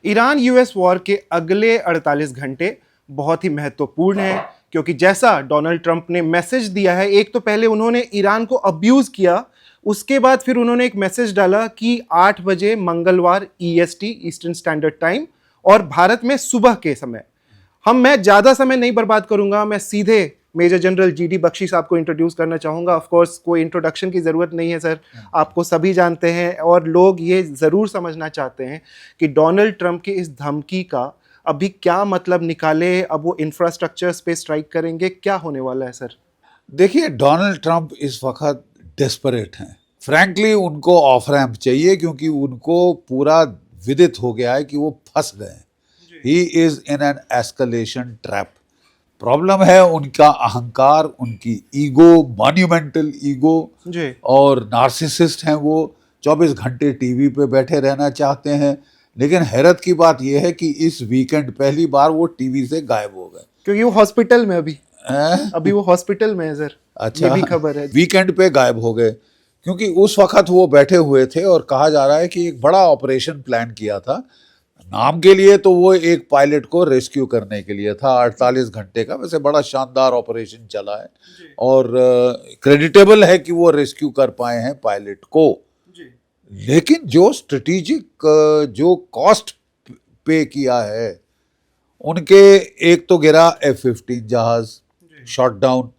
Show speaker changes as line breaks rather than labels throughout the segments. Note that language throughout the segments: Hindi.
ईरान यूएस वॉर के अगले 48 घंटे बहुत ही महत्वपूर्ण है, क्योंकि जैसा डोनाल्ड ट्रंप ने मैसेज दिया है, एक तो पहले उन्होंने ईरान को अब्यूज किया, उसके बाद फिर उन्होंने एक मैसेज डाला कि 8 बजे मंगलवार ईएसटी ईस्टर्न स्टैंडर्ड टाइम और भारत में सुबह के समय। मैं ज़्यादा समय नहीं बर्बाद करूंगा, मैं सीधे मेजर जनरल जीडी बख्शी साहब को इंट्रोड्यूस करना चाहूँगा। ऑफ कोर्स कोई इंट्रोडक्शन की ज़रूरत नहीं है सर, आपको सभी जानते हैं और लोग ये ज़रूर समझना चाहते हैं कि डोनाल्ड ट्रंप की इस धमकी का अभी क्या मतलब निकाले। अब वो इंफ्रास्ट्रक्चर्स पे स्ट्राइक करेंगे, क्या होने वाला है सर?
देखिए, डोनाल्ड ट्रंप इस वक्त डेस्परेट हैं। फ्रैंकली उनको ऑफ रैम्प चाहिए, क्योंकि उनको पूरा विदित हो गया है कि वो फंस गए हैं। He is in an escalation trap. Problem है उनका अहंकार, उनकी ईगो, मॉन्यूमेंटल ईगो, और नार्सिसिस्ट हैं वो। 24 घंटे टीवी पे बैठे रहना चाहते हैं। लेकिन हैरत की बात यह है कि इस वीकेंड पहली बार वो टीवी से गायब हो गए,
क्योंकि वो हॉस्पिटल में अभी वो हॉस्पिटल में है सर।
अच्छा,
ये भी खबर है।
वीकेंड पे गायब हो गए क्योंकि उस वक्त वो बैठे हुए थे और कहा जा रहा है कि एक बड़ा ऑपरेशन प्लान किया था। नाम के लिए तो वो एक पायलट को रेस्क्यू करने के लिए था, 48 घंटे का। वैसे बड़ा शानदार ऑपरेशन चला है और क्रेडिटेबल है कि वो रेस्क्यू कर पाए हैं पायलट को। लेकिन जो स्ट्रेटेजिक जो कॉस्ट पे किया है उनके, एक तो गिरा F-15 जहाज, शॉट डाउन,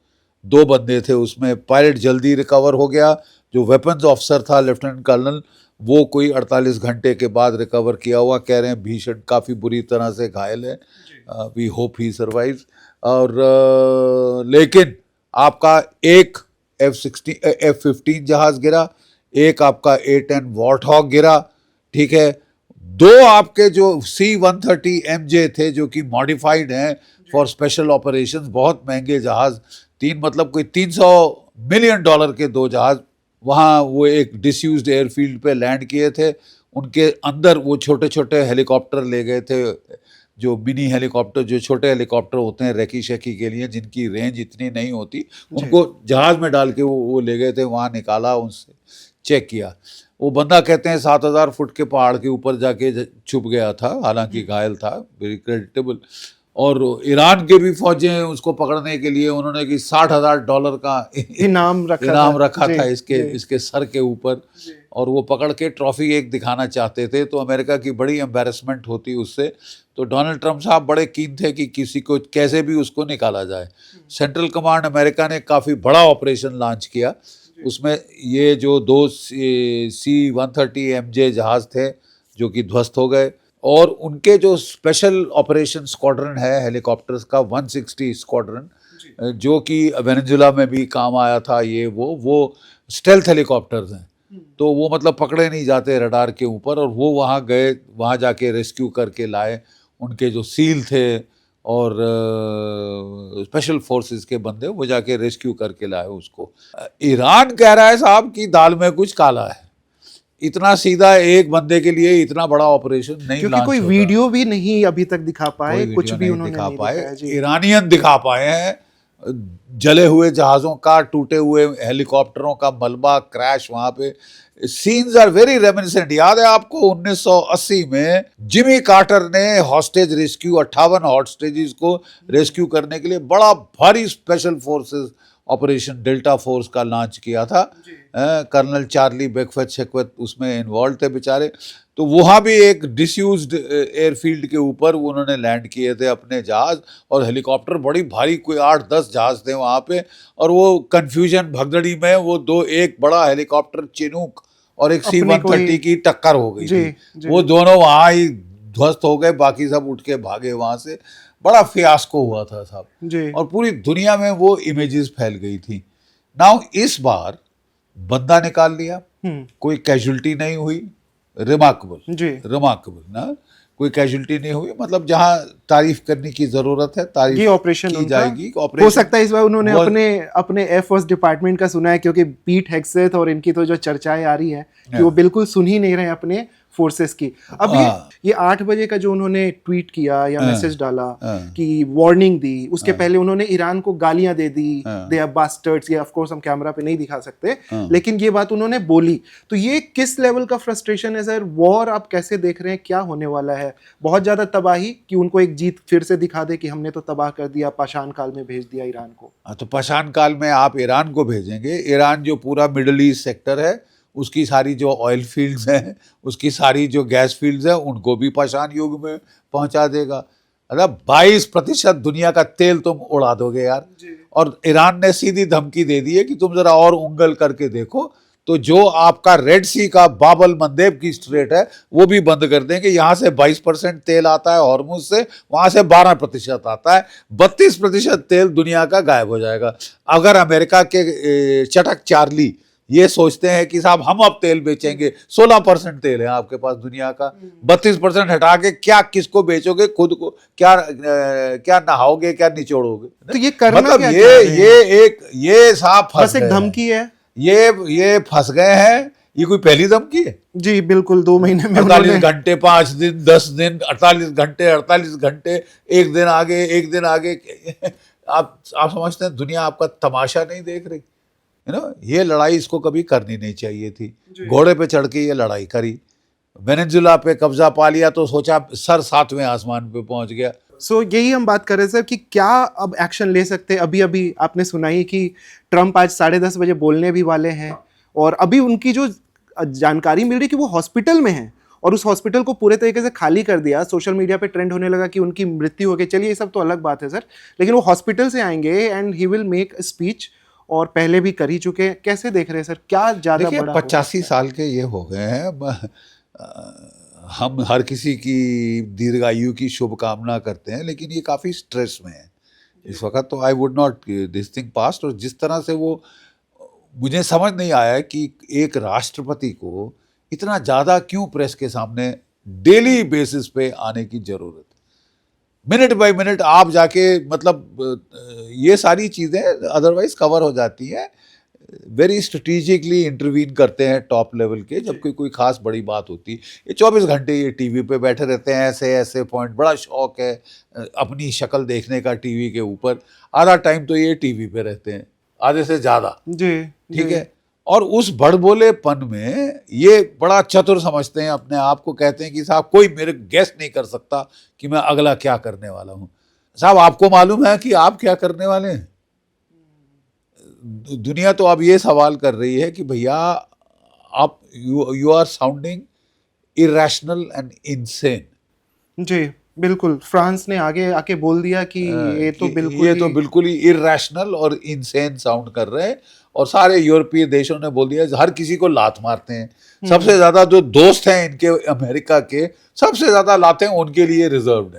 2 बंदे थे उसमें। पायलट जल्दी रिकवर हो गया। जो वेपन्स ऑफिसर था लेफ्टिनेंट कर्नल, वो कोई 48 घंटे के बाद रिकवर किया हुआ। कह रहे हैं भीषण, काफ़ी बुरी तरह से घायल है। We hope he survives. और लेकिन आपका एक F-15 जहाज गिरा, एक आपका A-10 वॉर्टहॉग गिरा, ठीक है। 2 आपके जो C-130 MJ थे, जो कि मॉडिफाइड हैं फॉर स्पेशल ऑपरेशंस, बहुत महंगे जहाज, 3 मतलब कोई $300 मिलियन के 2 जहाज वहाँ वो एक डिसयूज्ड एयरफील्ड पे लैंड किए थे। उनके अंदर वो छोटे छोटे हेलीकॉप्टर ले गए थे, जो मिनी हेलीकॉप्टर, जो छोटे हेलीकॉप्टर होते हैं रेकी शेकी के लिए, जिनकी रेंज इतनी नहीं होती, उनको जहाज में डाल के वो ले गए थे। वहाँ निकाला, उनसे चेक किया। वो बंदा कहते हैं 7000 फुट के पहाड़ के ऊपर जाके छुप गया था, हालांकि घायल था, वेरी क्रेडिटेबल। और ईरान के भी फौजें उसको पकड़ने के लिए उन्होंने कि $60,000 का इनाम रखा था इसके सर के ऊपर, और वो पकड़ के ट्रॉफी एक दिखाना चाहते थे। तो अमेरिका की बड़ी एम्बेरसमेंट होती उससे। तो डोनाल्ड ट्रंप साहब बड़े कीन थे कि किसी को कैसे भी उसको निकाला जाए। सेंट्रल कमांड अमेरिका ने काफ़ी बड़ा ऑपरेशन लॉन्च किया। उसमें ये जो 2 C-130 MJ जहाज़ थे जो कि ध्वस्त हो गए, और उनके जो स्पेशल ऑपरेशन स्क्वाड्रन है हेलीकॉप्टर्स का, 160 स्क्वाड्रन, जो कि वेनेजुला में भी काम आया था, ये वो स्टेल्थ हेलीकॉप्टर्स हैं। तो वो मतलब पकड़े नहीं जाते रडार के ऊपर, और वो वहाँ गए, वहाँ जाके रेस्क्यू करके लाए। उनके जो सील थे और स्पेशल फोर्सेस के बंदे, वो जाके रेस्क्यू करके लाए उसको। ईरान कह रहा है साहब कि दाल में कुछ काला है। इतना सीधा एक बंदे के लिए इतना बड़ा ऑपरेशन नहीं,
क्योंकि कोई वीडियो भी नहीं अभी तक दिखा पाए, कुछ भी उन्होंने
दिखा पाए। ईरानियन दिखा पाए हैं जले हुए जहाज़ों का, टूटे हुए हेलीकॉप्टरों का मलबा, क्रैश वहाँ पे। Scenes are very reminiscent. याद है आपको 1980 में जिमी कार्टर ने हॉस्टेज रेस्क्यू, 58 हॉस्टेजेस को रेस्क्यू करने के लिए बड़ा भारी special forces operation Delta Force का लॉन्च किया था। कर्नल चार्ली बेकवेथ उसमें इन्वॉल्व थे बेचारे। तो वहाँ भी एक डिसयूज्ड एयरफील्ड के ऊपर उन्होंने लैंड किए थे अपने जहाज़ और हेलीकॉप्टर, बड़ी भारी, कोई 8-10 जहाज़ थे वहाँ पे। और वो कन्फ्यूजन भगदड़ी में वो एक बड़ा हेलीकॉप्टर चिनूक और एक C-130 की टक्कर हो गई थी। वो दोनों वहाँ ही ध्वस्त हो गए, बाकी सब उठ के भागे वहाँ से। बड़ा फियास्को हुआ था साहब, और पूरी दुनिया में वो इमेजेस फैल गई थी। नाउ इस बार बंदा निकाल लिया, कोई कैजुअल्टी नहीं हुई। रिमार्केबल ना, कोई कैजुअल्टी नहीं हुई। मतलब जहां तारीफ करने की जरूरत है, तारीफ
ऑपरेशन
की जाएगी।
हो सकता है इस बार उन्होंने अपने एयरफोर्स डिपार्टमेंट का सुना है, क्योंकि पीट हेग्सेथ और इनकी तो जो चर्चाएं आ रही है कि वो बिल्कुल सुन ही नहीं रहे अपने फोर्सेस की। अब ये 8 बजे का जो उन्होंने ट्वीट किया या मैसेज डाला कि वार्निंग दी, उसके पहले उन्होंने ईरान को गालियां दे दी, दे आर बास्टर्ड्स। ये ऑफ कोर्स हम कैमरा पे नहीं दिखा सकते, लेकिन ये बात उन्होंने बोली। तो ये किस लेवल का फ्रस्ट्रेशन है सर? वॉर आप कैसे देख रहे हैं, क्या होने वाला है? बहुत ज्यादा तबाही कि उनको एक जीत फिर से दिखा दे कि हमने तो तबाह कर दिया, पाषाण काल में भेज दिया ईरान को।
तो पाषाण काल में आप ईरान को भेजेंगे? ईरान जो पूरा मिडल ईस्ट सेक्टर है, उसकी सारी जो ऑयल फील्ड्स हैं, उसकी सारी जो गैस फील्ड्स हैं, उनको भी पाषाण युग में पहुंचा देगा। मतलब 22% दुनिया का तेल तुम उड़ा दोगे यार। और ईरान ने सीधी धमकी दे दी है कि तुम जरा और उंगल करके देखो तो जो आपका रेड सी का बाबल मंदेब की स्ट्रेट है वो भी बंद कर देंगे। यहाँ से 22% तेल आता है हॉर्मुज से, वहाँ से 12% आता है। 32% तेल दुनिया का गायब हो जाएगा। अगर अमेरिका के चटक चार्ली ये सोचते हैं कि साहब हम अब तेल बेचेंगे, 16% तेल है आपके पास दुनिया का, 32% हटा के क्या किसको बेचोगे? खुद को क्या नहाओगे, क्या निचोड़ोगे?
तो ये करना
मतलब
क्या
ये साहब
बस एक धमकी है।
ये फंस गए हैं। ये कोई पहली धमकी है?
जी बिल्कुल, 2 महीने में
48 घंटे, 5 दिन, 10 दिन, 48 घंटे, एक दिन आगे, एक दिन आगे। आप समझते हैं दुनिया आपका तमाशा नहीं देख रही? ये लड़ाई इसको कभी करनी नहीं चाहिए थी। घोड़े पे चढ़ के ये लड़ाई करी, वेनेजुला पे कब्जा पा लिया तो सोचा सर 7वें आसमान पे पहुंच गया।
यही हम बात कर रहे सर कि क्या अब एक्शन ले सकते हैं। अभी आपने सुना ही कि ट्रम्प आज 10:30 बजे बोलने भी वाले हैं, और अभी उनकी जो जानकारी मिल रही कि वो हॉस्पिटल में हैं, और उस हॉस्पिटल को पूरे तरीके से खाली कर दिया। सोशल मीडिया पे ट्रेंड होने लगा कि उनकी मृत्यु हो गई। चलिए ये सब तो अलग बात है सर, लेकिन वो हॉस्पिटल से आएंगे and he will make a speech, और पहले भी कर ही चुके हैं। कैसे देख रहे हैं सर, क्या ज्यादा बड़ा?
85 साल के ये हो गए हैं। हम हर किसी की दीर्घायु की शुभकामना करते हैं, लेकिन ये काफ़ी स्ट्रेस में है इस वक्त। तो I would not this thing past. और जिस तरह से वो, मुझे समझ नहीं आया कि एक राष्ट्रपति को इतना ज़्यादा क्यों प्रेस के सामने डेली बेसिस पे आने की ज़रूरत। मिनट बाय मिनट आप जाके, मतलब ये सारी चीज़ें अदरवाइज कवर हो जाती हैं। वेरी स्ट्रेटेजिकली इंटरवीन करते हैं टॉप लेवल के, जबकि कोई खास बड़ी बात होती। ये 24 घंटे ये टीवी पे बैठे रहते हैं, ऐसे ऐसे पॉइंट। बड़ा शौक है अपनी शक्ल देखने का टीवी के ऊपर। आधा टाइम तो ये टीवी पे रहते हैं, आधे से ज़्यादा।
जी
ठीक है। और उस बड़बोलेपन में ये बड़ा चतुर समझते हैं अपने आप को। कहते हैं कि साहब कोई मेरे गेस नहीं कर सकता कि मैं अगला क्या करने वाला हूँ। साहब आपको मालूम है कि आप क्या करने वाले हैं? दुनिया तो अब ये सवाल कर रही है कि भैया आप you are sounding irrational and insane.
जी बिल्कुल, फ्रांस ने आगे आके बोल दिया कि ये तो
बिल्कुल ही इरेशनल और इनसेन साउंड कर रहे हैं। और सारे यूरोपीय देशों ने बोल दिया, हर किसी को लात मारते हैं। सबसे ज्यादा जो दोस्त हैं इनके अमेरिका के, सबसे ज्यादा लाते हैं उनके लिए रिजर्व्ड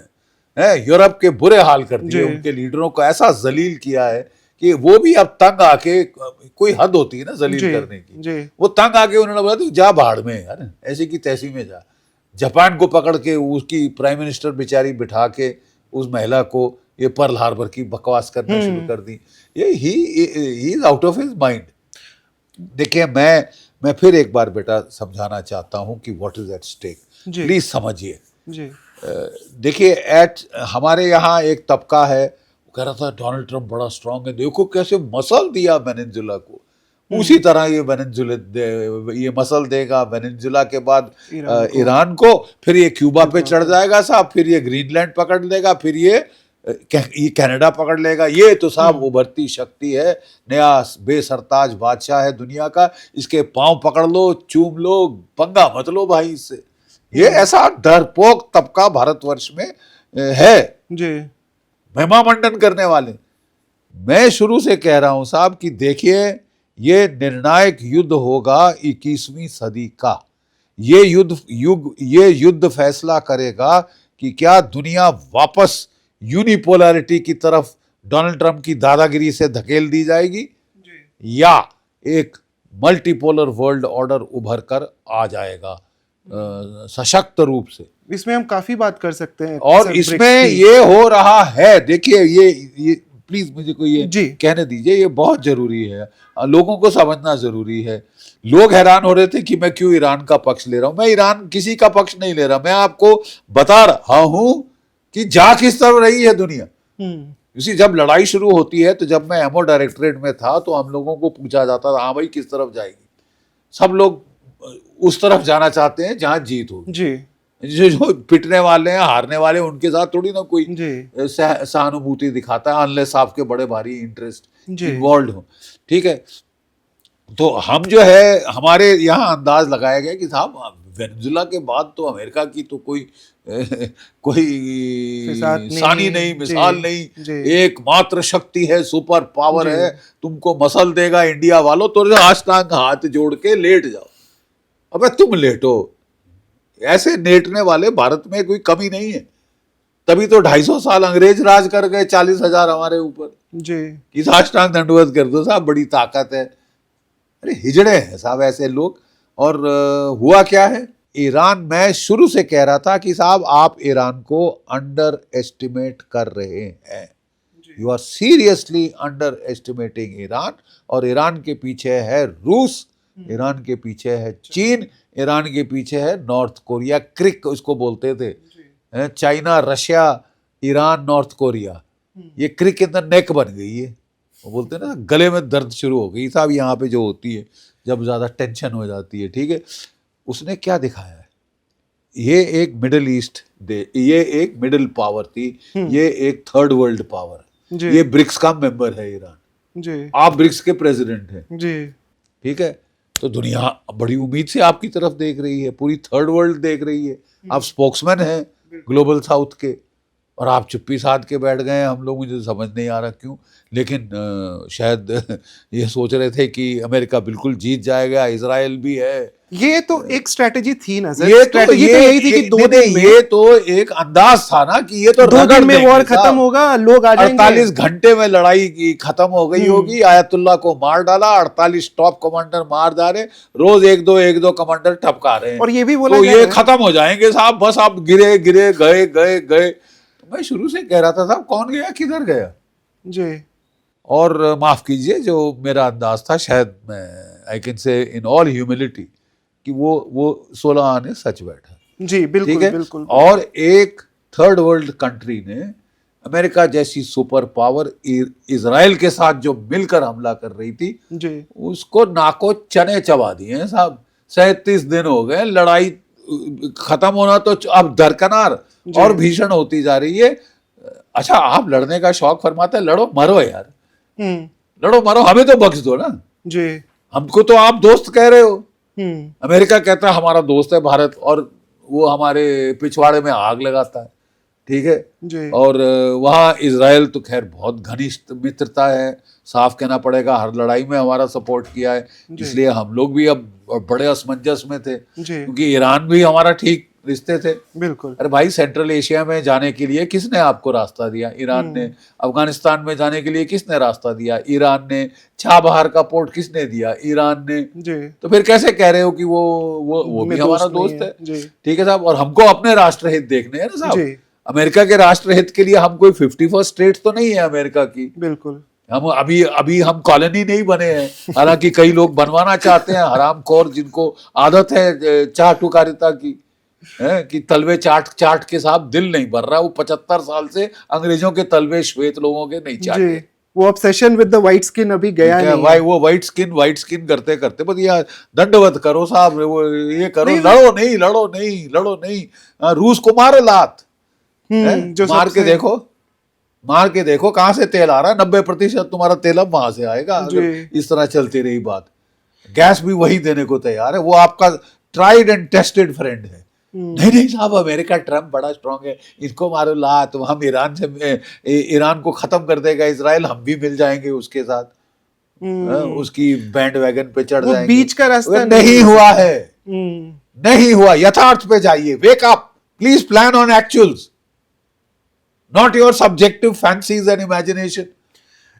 है। यूरोप के बुरे हाल कर दिए, उनके लीडरों को ऐसा जलील किया है कि वो भी अब तंग आके, कोई हद होती है ना जलील करने की, वो तंग आके उन्होंने बोला तू जा भाड़ में यार, ऐसी की तैसी में जा। जापान को पकड़ के उसकी प्राइम मिनिस्टर बेचारी बिठा के उस महिला को ये पर्ल हार्बर की बकवास करना शुरू कर दी। ये he is out of his mind. देखिए मैं फिर एक बार बेटा समझाना चाहता हूँ कि what is at stake. Please समझिए। देखिए हमारे यहाँ एक तबका है, कह रहा था डोनाल्ड ट्रंप बड़ा स्ट्रांग है, देखो कैसे मसल दिया वेनेजुला को। उसी तरह ये मसल देगा वेनेजुला के बाद ईरान को, फिर ये क्यूबा पे चढ़ जाएगा साहब, फिर ये ग्रीनलैंड पकड़ लेगा, फिर ये कनाडा पकड़ लेगा। ये तो साहब उभरती शक्ति है, नया बेसरताज बादशाह है दुनिया का। इसके पांव पकड़ लो, चूम लो, पंगा मत लो भाई इससे। ये ऐसा डरपोक तबका भारतवर्ष में है
जी,
महिमा मंडन करने वाले। मैं शुरू से कह रहा हूं साहब कि देखिए ये निर्णायक युद्ध होगा 21वीं सदी का। ये युद्ध फैसला करेगा कि क्या दुनिया वापस यूनिपोलैरिटी की तरफ डोनाल्ड ट्रंप की दादागिरी से धकेल दी जाएगी या एक मल्टीपोलर वर्ल्ड ऑर्डर उभर कर आ जाएगा सशक्त रूप से।
इसमें हम काफी बात कर सकते हैं
और इसमें ये हो रहा है। देखिए ये प्लीज मुझे को ये
जी।
कहने दीजिए, ये बहुत जरूरी है, लोगों को समझना जरूरी है। लोग हैरान हो रहे थे कि मैं क्यों ईरान का पक्ष ले रहा हूं। मैं ईरान किसी का पक्ष नहीं ले रहा, मैं आपको बता रहा हूं कि जा किस तरफ रही है दुनिया। इसी जब लड़ाई शुरू होती है तो जब मैं एमओ डायरेक्टरेट में था तो हम लोगों को पूछा जाता था, हाँ भाई किस तरफ जाएगी? सब लोग उस तरफ जाना चाहते हैं जहां जीत हो
जी।
जो पिटने वाले हैं, हारने वाले, उनके साथ थोड़ी ना कोई
जी।
सहानुभूति दिखाता है, अनलेस आपके बड़े भारी इंटरेस्ट
जी।
इन्वॉल्व हो। ठीक है, तो हम जो है हमारे यहाँ अंदाज लगाया गया कि साहब वेनेजुला के बाद तो अमेरिका की तो कोई सानी नहीं, मिसाल नहीं, एकमात्र शक्ति है, सुपर पावर है, तुमको मसल देगा इंडिया वालों, तो आज टांग हाथ जोड़ के लेट जाओ। अबे तुम लेटो, ऐसे लेटने वाले भारत में कोई कमी नहीं है। तभी तो 250 साल अंग्रेज राज कर गए, 40,000 हमारे ऊपर जी, कि साष्टांग दंडवत कर दो साहब, बड़ी ताकत है। अरे हिजड़े हैं साहब ऐसे लोग। और हुआ क्या है, ईरान, मैं शुरू से कह रहा था कि साहब आप ईरान को अंडर एस्टिमेट कर रहे हैं, you are seriously under estimating Iran. और ईरान के पीछे है रूस, ईरान के पीछे है चीन, ईरान के पीछे है नॉर्थ कोरिया, क्रिक उसको बोलते थे, China, Russia, Iran, north Korea, ये क्रिक इन द नेक बन गई है। वो बोलते हैं ना गले में दर्द शुरू हो गई साहब, यहाँ पे जो होती है जब ज्यादा टेंशन हो जाती है। ठीक है, उसने क्या दिखाया है, ये एक मिडिल ईस्ट ये एक मिडिल पावर थी, ये एक थर्ड वर्ल्ड पावर, ये ब्रिक्स का मेंबर है ईरान जी, आप ब्रिक्स के प्रेसिडेंट हैं जी। ठीक है, तो दुनिया बड़ी उम्मीद से आपकी तरफ देख रही है, पूरी थर्ड वर्ल्ड देख रही है, आप स्पोक्समैन हैं ग्लोबल साउथ के, और आप चुप्पी साध के बैठ गए। हम लोग, मुझे समझ नहीं आ रहा क्यों, लेकिन शायद ये सोच रहे थे कि अमेरिका बिल्कुल जीत जाएगा, इजराइल भी है। ये तो एक स्ट्रेटेजी थी ना सर, ये तो यही थी कि 2 दिन में, ये तो एक अंदाज था ना कि ये तो 2 दिन में वॉर खत्म होगा, लोग आ जाएंगे, 48 घंटे में लड़ाई की खत्म हो गई होगी, आयतुल्ला को मार डाला, 48 टॉप कमांडर मार डाले, रोज एक दो कमांडर ठपका रहे हैं, और ये भी बोला तो ये खत्म हो जाएंगे साहब, बस आप गिरे गिरे गए गए गए। तो मैं शुरू से कह रहा था साहब कौन गया किधर गया जी। और माफ कीजिए, जो मेरा अंदाज था, शायद मैं I can say in all humility कि वो 16 आने सच बैठा जी, बिल्कुल, ठीक है? बिल्कुल। और एक थर्ड वर्ल्ड कंट्री ने अमेरिका जैसी सुपर पावर इजराइल के साथ जो मिलकर हमला कर रही थी जी, उसको नाको चने चबा दिए हैं साहब। 37 दिन हो गए, लड़ाई खत्म होना तो अब दरकनार और भीषण होती जा रही है। अच्छा, आप लड़ने का शौक फरमाते हैं, लड़ो मरो यार, लड़ो मरो, हमें तो बख्श दो ना जी, हमको तो आप दोस्त कह रहे हो। अमेरिका कहता है हमारा दोस्त है भारत, और वो हमारे पिछवाड़े में आग लगाता है। ठीक है जी। और वहाँ इजराइल तो खैर बहुत घनिष्ठ मित्रता है, साफ कहना पड़ेगा, हर लड़ाई में हमारा सपोर्ट किया है, इसलिए हम लोग भी अब बड़े असमंजस में थे, क्योंकि ईरान भी हमारा ठीक रिश्ते थे। बिल्कुल। अरे भाई, सेंट्रल एशिया में जाने के लिए किसने आपको रास्ता दिया? ईरान ने। अफगानिस्तान में जाने के लिए किसने रास्ता दिया? ईरान ने। चाबहार का पोर्ट किसने दिया? ईरान ने जी। तो फिर कैसे कह रहे हो कि वो भी हमारा दोस्त है? ठीक है साहब, और हमको अपने राष्ट्रहित देखने हैं ना साहब। अमेरिका के राष्ट्रहित के लिए हम कोई 51st स्टेट तो नहीं है अमेरिका की। बिल्कुल। हम अभी हम कॉलोनी नहीं बने हैं, हालांकि कई लोग बनवाना चाहते हैं, हरामखोर जिनको आदत है चाटुकारिता की, है कि तलवे चाट के साथ दिल नहीं भर रहा। वो 75 साल से अंग्रेजों के तलवे श्वेत लोगों के नहीं चाटे। वो obsession with the white skin अभी गया नहीं भाई, वो व्हाइट स्किन करते करते बस ये दंडवत करो साहब, वो ये करो, लड़ो नहीं, रूस को मारो लात, मार के देखो कहां से तेल आ रहा है। 90% तुम्हारा तेल अब वहां से आएगा अगर इस तरह चलती रही बात। गैस भी वही देने को तैयार है, वो आपका ट्राइड एंड टेस्टेड फ्रेंड है। नहीं साहब, अमेरिका, ट्रम्प बड़ा स्ट्रांग है, इसको मारो लात, हम ईरान को खत्म कर देगा इजराइल, हम भी मिल जाएंगे उसके साथ, उसकी बैंड वैगन पे चढ़ जाएंगे। बीच का रास्ता नहीं हुआ है, नहीं हुआ। यथार्थ पे जाइए, wake up please, plan on actuals, not your subjective fancies and imagination.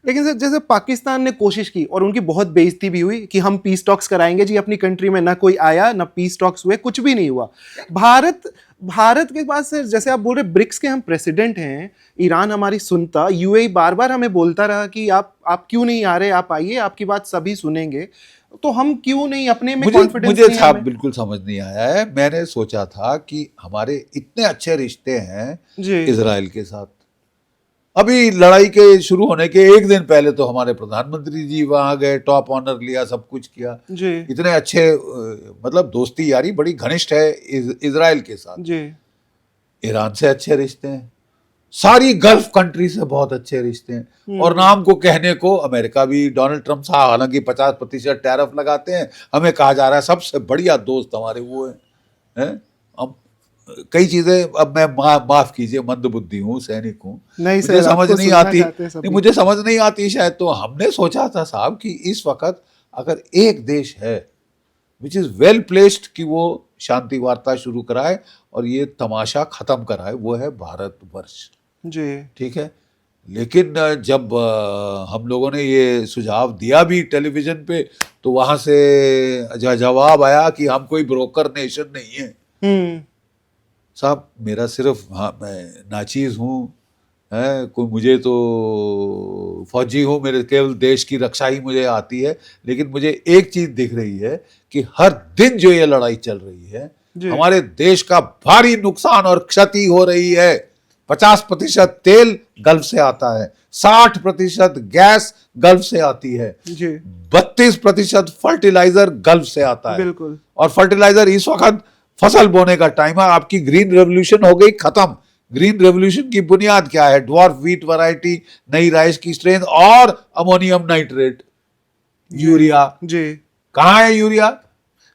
लेकिन सर जैसे पाकिस्तान ने कोशिश की और उनकी बहुत बेइज्जती भी हुई कि हम पीस टॉक्स कराएंगे जी अपनी कंट्री में, ना कोई आया ना पीस टॉक्स हुए, कुछ भी नहीं हुआ। भारत के पास सर जैसे आप बोल रहे ब्रिक्स के हम प्रेसिडेंट हैं, ईरान हमारी सुनता, यूएई बार बार हमें बोलता रहा कि आप क्यों नहीं आ रहे, आप आइए, आपकी बात सभी सुनेंगे, तो हम क्यों नहीं अपने में कॉन्फिडेंस
मुझे
नहीं है
साहब
हमें?
बिल्कुल समझ नहीं आया है। मैंने सोचा था कि हमारे इतने अच्छे रिश्ते हैं
जी
इजराइल के साथ। अभी लड़ाई के शुरू होने के एक दिन पहले तो हमारे प्रधानमंत्री जी वहां गए, टॉप ऑनर लिया, सब कुछ किया।
जी
इतने अच्छे मतलब दोस्ती यारी बड़ी घनिष्ठ है इजराइल के साथ।
जी
ईरान से अच्छे रिश्ते हैं, सारी गल्फ कंट्री से बहुत अच्छे रिश्ते हैं। और नाम को कहने को अमेरिका भी, डोनाल्ड ट्रंप साहब हालांकि 50% टैरिफ लगाते हैं, हमें कहा जा रहा है सबसे बढ़िया दोस्त हमारे वो हैं। अब कई चीजें, अब मैं माफ कीजिए मंदबुद्धि हूँ, सैनिक हूँ,
नहीं
मुझे
सर,
समझ
आपको
नहीं
सुनना
आती,
चाहते हैं सभी।
नहीं मुझे समझ नहीं आती शायद। तो हमने सोचा था साहब कि इस वक्त अगर एक देश है विच इज वेल प्लेस्ड कि वो शांति वार्ता शुरू कराए और ये तमाशा खत्म कराए, वो है भारतवर्ष।
जी
ठीक है, लेकिन जब हम लोगों ने ये सुझाव दिया भी टेलीविजन पे, तो वहां से जवाब आया कि हम कोई ब्रोकर नेशन नहीं है। साहब मेरा सिर्फ, हाँ मैं नाचीज हूँ, है कोई, मुझे तो फौजी हूँ, मेरे केवल देश की रक्षा ही मुझे आती है। लेकिन मुझे एक चीज दिख रही है कि हर दिन जो ये लड़ाई चल रही है, हमारे देश का भारी नुकसान और क्षति हो रही है। 50% तेल गल्फ से आता है, 60% गैस गल्फ से आती है, 32% फर्टिलाइजर गल्फ से आता है।
बिल्कुल।
और फर्टिलाइजर इस वक्त फसल बोने का टाइम है, आपकी ग्रीन रेवोल्यूशन हो गई खत्म। ग्रीन रेवोल्यूशन की बुनियाद क्या है? ड्वार्फ व्हीट वैरायटी, नई राइस की स्ट्रेन और अमोनियम नाइट्रेट, यूरिया।
जी
कहाँ है यूरिया?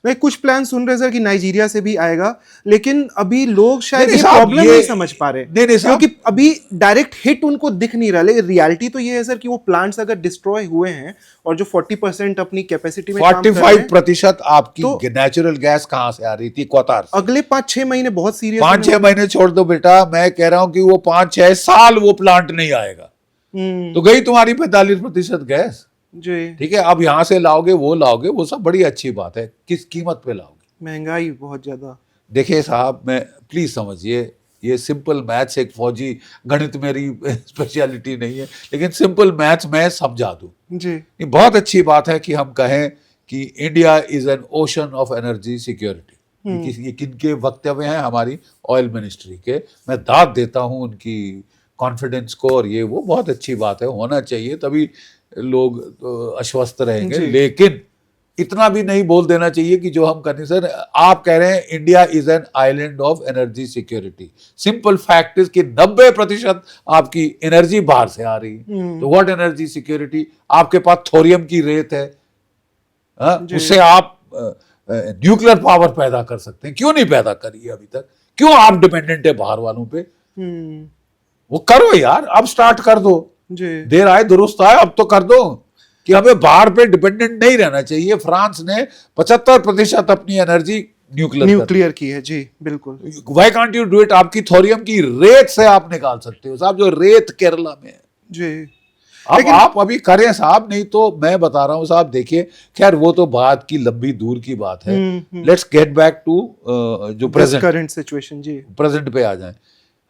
मैं कुछ प्लान सुन रहे सर कि नाइजीरिया से भी आएगा, लेकिन अभी लोग शायद
नहीं
ये
साहब,
प्रॉब्लम नहीं समझ पा रहे।
नहीं साहब,
क्योंकि अभी डायरेक्ट हिट उनको दिख नहीं रहा, लेकिन रियलिटी तो ये है सर कि वो प्लांट्स अगर डिस्ट्रॉय हुए हैं और जो 40% अपनी कैपेसिटी में काम कर रहे हैं,
45% आपकी
तो
नेचुरल गैस कहां से आ रही थी? क्वातार से।
अगले 5-6 महीने बहुत सीरियस,
5-6 महीने छोड़ दो बेटा, मैं कह रहा हूं कि वो 5-6 साल वो प्लांट नहीं आएगा। तो गई तुम्हारी 45% गैस।
जी
ठीक है, अब यहां से लाओगे, वो सब बड़ी अच्छी बात है, किस कीमत पे लाओगे?
महंगाई बहुत ज्यादा।
देखिए साहब, मैं प्लीज समझिए, ये सिंपल मैथ्स, एक फौजी, गणित मेरी स्पेशलिटी नहीं है, लेकिन सिंपल मैथ्स मैं समझा दूं।
जी
ये बहुत अच्छी बात है कि हम कहें कि India is an ocean of energy security. ये किनके वक्तव्य हैं? हमारी ऑयल मिनिस्ट्री के। मैं दाद देता हूं उनकी कॉन्फिडेंस को, और ये वो बहुत अच्छी बात है, होना चाहिए, तभी लोग आश्वस्त रहेंगे। लेकिन इतना भी नहीं बोल देना चाहिए कि जो हम करने। सर आप कह रहे हैं India is an island of energy security. Simple fact is कि 90% आपकी एनर्जी बाहर से आ रही है। तो व्हाट एनर्जी सिक्योरिटी? आपके पास थोरियम की रेत है, उससे आप न्यूक्लियर पावर पैदा कर सकते हैं। क्यों नहीं पैदा करी अभी तक? क्यों आप डिपेंडेंट है बाहर वालों पे? वो करो यार, अब स्टार्ट कर दो। देर आए दुरुस्त आए, अब तो कर दो कि हमें बाहर पे डिपेंडेंट नहीं रहना चाहिए। फ्रांस ने 75% अपनी एनर्जी न्यूक्लियर
की है। जी बिल्कुल।
Why can't you do it? आपकी थोरियम की रेत से आप निकाल सकते हो साहब, जो रेत केरला में है।
जी
अब आप अभी करें साहब, नहीं तो मैं बता रहा हूं साहब, देखिए, खैर वो तो बात की लंबी दूर की बात है। लेट्स गेट बैक टू जो प्रेजेंट
करंट सिचुएशन। जी
प्रेजेंट पे आ जाए।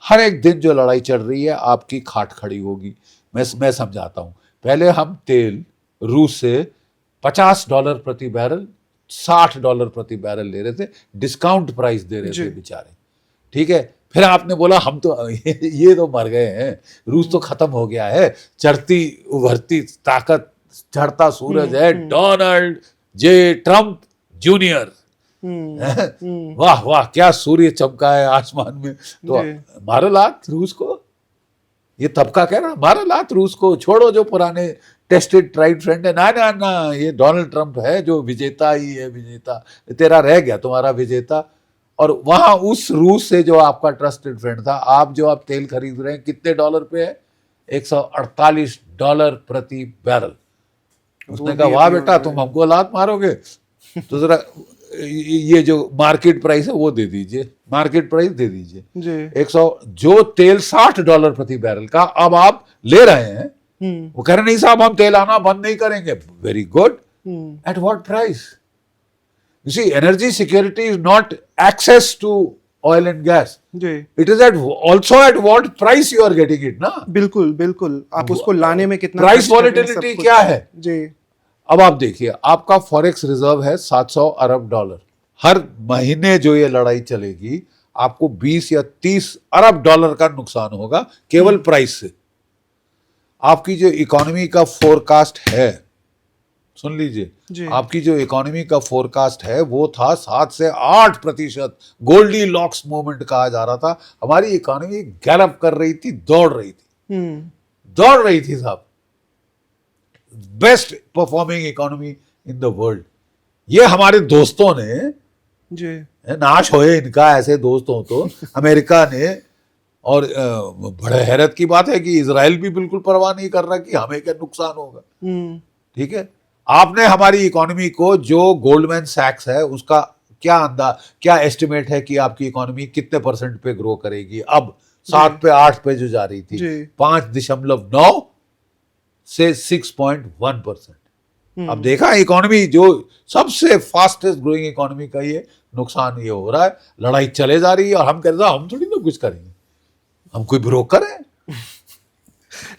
हर एक दिन जो लड़ाई चल रही है, आपकी खाट खड़ी होगी। मैं समझाता हूं। पहले हम तेल रूस से $50 प्रति बैरल, $60 प्रति बैरल ले रहे थे, डिस्काउंट प्राइस दे रहे थे बेचारे। ठीक है, फिर आपने बोला हम तो ये तो मर गए हैं, रूस तो खत्म हो गया है, चढ़ती उभरती ताकत, चढ़ता सूरज है डोनाल्ड जे ट्रंप जूनियर। वाह वाह, क्या सूर्य चमका है आसमान में। तो मारो लात रूस को, ये तबका कह रहा, मारो लात रूस को, छोड़ो जो पुराने टेस्टेड ट्राइड फ्रेंड है। ना ना ना, ये डोनाल्ड ट्रंप है जो विजेता ही है, विजेता तेरा रह गया, तुम्हारा विजेता। और वहां उस रूस से जो आपका ट्रस्टेड फ्रेंड था, आप जो आप तेल खरीद रहे हैं, कितने डॉलर पे है? $148 प्रति बैरल। उसने कहा वाह बेटा, तुम हमको लात मारोगे तो जरा ये जो मार्केट प्राइस है वो दे दीजिए, मार्केट प्राइस दे दीजिए। 100 जो तेल $60 प्रति बैरल का अब आप ले रहे हैं, वो कह रहे नहीं साहब हम तेल आना बंद नहीं करेंगे। Very good, at what price? You see, energy security is not access to oil and gas,
जी
it is at also at what price you are getting it ना।
बिल्कुल बिल्कुल, आप उसको लाने में कितना
प्राइस
खर्च कर रहे हैं,
वॉलेटिलिटी
सब कुछ।
क्या है?
जी
अब आप देखिए, आपका फॉरेक्स रिजर्व है 700 अरब डॉलर। हर महीने जो ये लड़ाई चलेगी आपको 20 या 30 अरब डॉलर का नुकसान होगा केवल प्राइस से। आपकी जो इकोनॉमी का फोरकास्ट है, सुन लीजिए,
जी।
आपकी जो इकोनॉमी का फोरकास्ट है वो था 7 से 8%। गोल्डी लॉक्स मोमेंट कहा जा रहा था। हमारी इकोनॉमी गैलप कर रही थी, दौड़ रही थी साहब, best performing economy in the world. ये हमारे दोस्तों ने,
जी
नाश होए इनका, ऐसे दोस्त हो तो अमेरिका ने, और बड़े हैरत की बात है कि इजराइल भी बिल्कुल परवाह नहीं कर रहा कि हमें क्या नुकसान होगा। ठीक है, आपने हमारी इकोनॉमी को, जो गोल्डमैन सैक्स है उसका क्या एस्टिमेट है कि आपकी इकोनॉमी कितने % पे ग्रो करेगी, अब 7 पे 8 पे जो जा रही थी, 5.9 से 6.1%। अब देखा इकोनॉमी, जो सबसे फास्टेस्ट ग्रोइंग इकोनॉमी का ये नुकसान ये हो रहा है। लड़ाई चले जा रही है और हम कह रहे हैं हम थोड़ी ना कुछ करेंगे, हम कोई ब्रोकर है?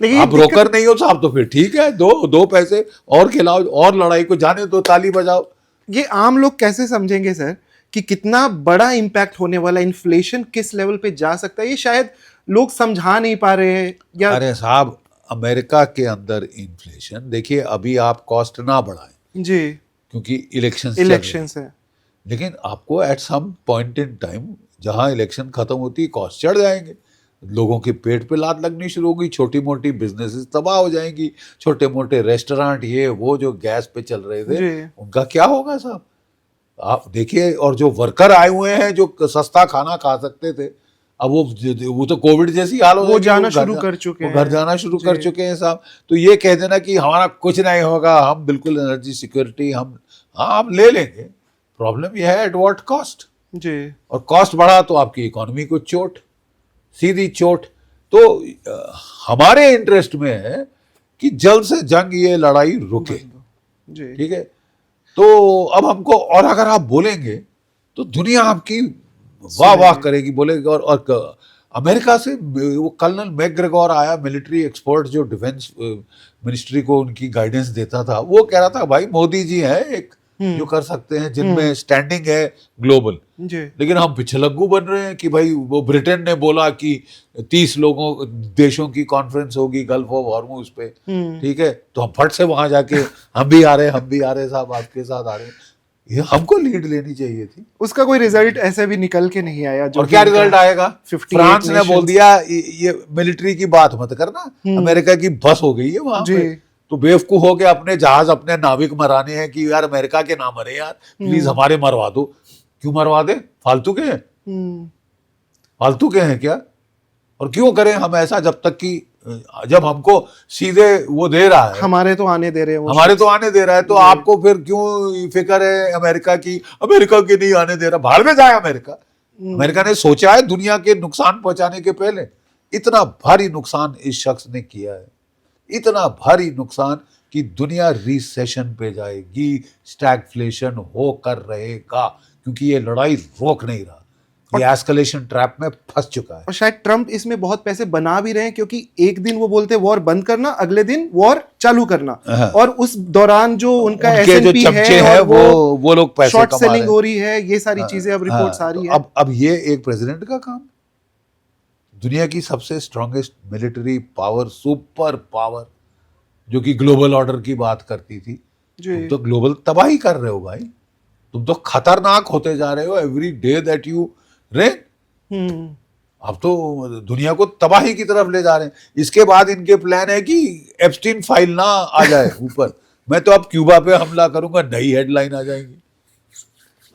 लेकिन
आप ब्रोकर नहीं हो साहब तो फिर ठीक है, दो पैसे और खिलाओ और लड़ाई को जाने दो, ताली बजाओ।
ये आम लोग कैसे समझेंगे सर कि कितना बड़ा इंपैक्ट होने वाला, इन्फ्लेशन किस लेवल पे जा सकता है? ये शायद लोग समझा नहीं पा रहे हैं। या
अरे साहब, अमेरिका के अंदर इन्फ्लेशन देखिए, अभी आप कॉस्ट ना बढ़ाएं
जी,
क्योंकि इलेक्शन
है,
लेकिन आपको at some point in time, जहां इलेक्शन खत्म होती है, कॉस्ट चढ़ जाएंगे, लोगों के पेट पे लात लगनी शुरू होगी, छोटी मोटी बिजनेसेस तबाह हो जाएंगी, छोटे मोटे रेस्टोरेंट ये वो जो गैस पे चल रहे थे उनका क्या होगा साहब? आप देखिए, और जो वर्कर आए हुए हैं जो सस्ता खाना खा सकते थे, अब वो तो कोविड जैसी हाल हो
वो जाना शुरू कर चुके हैं,
घर जाना शुरू कर चुके हैं साहब। तो ये कह देना कि हमारा कुछ नहीं होगा, हम बिल्कुल एनर्जी सिक्योरिटी हम ले लेंगे, प्रॉब्लम यह है एट व्हाट कॉस्ट
जी।
और कॉस्ट बढ़ा तो आपकी इकोनॉमी को चोट, सीधी चोट। तो हमारे इंटरेस्ट में है कि जल्द से जंग ये लड़ाई रुके, ठीक है? तो अब हमको, और अगर आप बोलेंगे तो दुनिया आपकी वाह वाह करेगी, बोलेगी। और अमेरिका से वो कर्नल मैकग्रेगोर आया, मिलिट्री एक्सपर्ट जो डिफेंस मिनिस्ट्री को उनकी गाइडेंस देता था, वो कह रहा था भाई मोदी जी हैं एक जो कर सकते हैं, जिनमें स्टैंडिंग है ग्लोबल। लेकिन हम पिछलग्गू बन रहे हैं कि भाई वो ब्रिटेन ने बोला कि 30 देशों की कॉन्फ्रेंस होगी गल्फ ऑफ हॉर्मुज पे, ठीक है? तो हम फट से वहां जाके हम भी आ रहे साहब, आपके साथ आ रहे हैं। ये हमको लीड लेनी चाहिए थी।
उसका कोई रिजल्ट ऐसे भी निकल के नहीं आया। जो
और क्या रिजल्ट आएगा? फ्रांस ने बोल दिया ये मिलिट्री की बात मत करना, अमेरिका की बस हो गई है वहां पे। तो बेवकूफ हो गए, अपने जहाज अपने नाविक मराने हैं कि यार अमेरिका के ना मरे यार, प्लीज हमारे मरवा दो। क्यों मरवा दे? फालतू के हैं, फालतू के हैं क्या? और क्यों करें हम ऐसा जब तक कि जब हमको सीधे वो दे रहा है,
हमारे तो आने दे रहे हैं,
हमारे तो आने दे रहा है, तो आपको फिर क्यों फिक्र है अमेरिका की? अमेरिका की नहीं आने दे रहा, भाड़ में जाए अमेरिका। अमेरिका ने सोचा है दुनिया के नुकसान पहुंचाने के पहले। इतना भारी नुकसान इस शख्स ने किया है, इतना भारी नुकसान कि दुनिया रिसेशन पे जाएगी, स्टैगफ्लेशन होकर रहेगा, क्योंकि ये लड़ाई रोक नहीं रहा, ये एस्केलेशन ट्रैप में फंस चुका है।
और शायद ट्रंप इसमें बहुत पैसे बना भी रहे हैं, क्योंकि एक दिन वो बोलते हैं वॉर बंद करना, अगले दिन वॉर चालू करना, और उस दौरान जो उनका S&P है
वो लोग पैसे
शॉर्ट सेलिंग हो रही है, ये सारी चीजें अब रिपोर्ट्स आ रही है।
अब ये एक प्रेसिडेंट का काम, दुनिया की सबसे strongest military power, super power, जो कि ग्लोबल ऑर्डर की बात करती थी, तुम तो ग्लोबल तबाही कर रहे हो भाई, तुम तो खतरनाक होते जा रहे हो every day that you rain. अब तो दुनिया को तबाही की तरफ ले जा रहे हैं। इसके बाद इनके प्लान है कि एप्स्टीन फाइल ना आ जाए ऊपर, मैं तो अब क्यूबा पे हमला करूंगा, नई हेडलाइन आ जाएगी।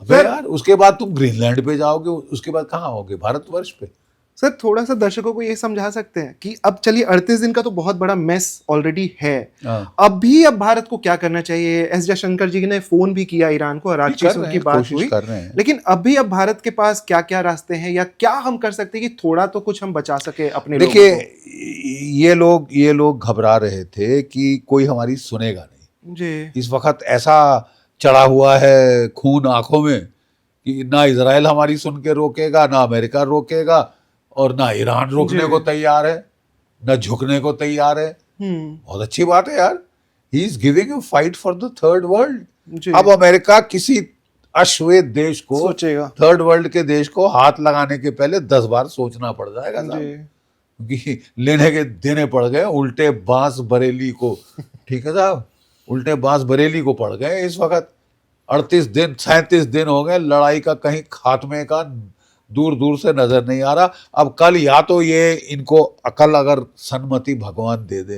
अबे यार, उसके बाद तुम ग्रीनलैंड पे जाओगे, उसके बाद कहाँ आओगे? भारतवर्ष पे।
सर थोड़ा सा दर्शकों को ये समझा सकते हैं कि अब चलिए 38 दिन का तो बहुत बड़ा मेस ऑलरेडी है, अब भारत को क्या करना चाहिए? एस जयशंकर जी ने फोन भी किया ईरान को और रांची से उनकी बात हुई, लेकिन अब भारत के पास क्या क्या रास्ते हैं या क्या हम कर सकते हैं कि थोड़ा तो कुछ हम बचा सके अपने लोगों को?
देखिए ये लोग घबरा रहे थे कि कोई हमारी सुनेगा नहीं जी। इस वक्त ऐसा चढ़ा हुआ है खून आंखों में कि ना इजराइल हमारी सुन के रोकेगा, ना अमेरिका रोकेगा, और ना ईरान रोकने को तैयार है, ना झुकने को तैयार है। बहुत अच्छी बात है यार, he is giving a fight for the third world. अब अमेरिका किसी अश्वेत देश को, थर्ड वर्ल्ड के देश को हाथ लगाने के पहले 10 बार सोचना पड़ जाएगा, क्योंकि लेने के देने पड़ गए उल्टे बांस बरेली को। ठीक है साहब, उल्टे बांस बरेली को पड़ गए इस वक्त। 37 दिन हो गए, लड़ाई का कहीं खात्मे का दूर दूर से नजर नहीं आ रहा। अब कल या तो ये इनको अकल अगर सन्मति भगवान दे दे,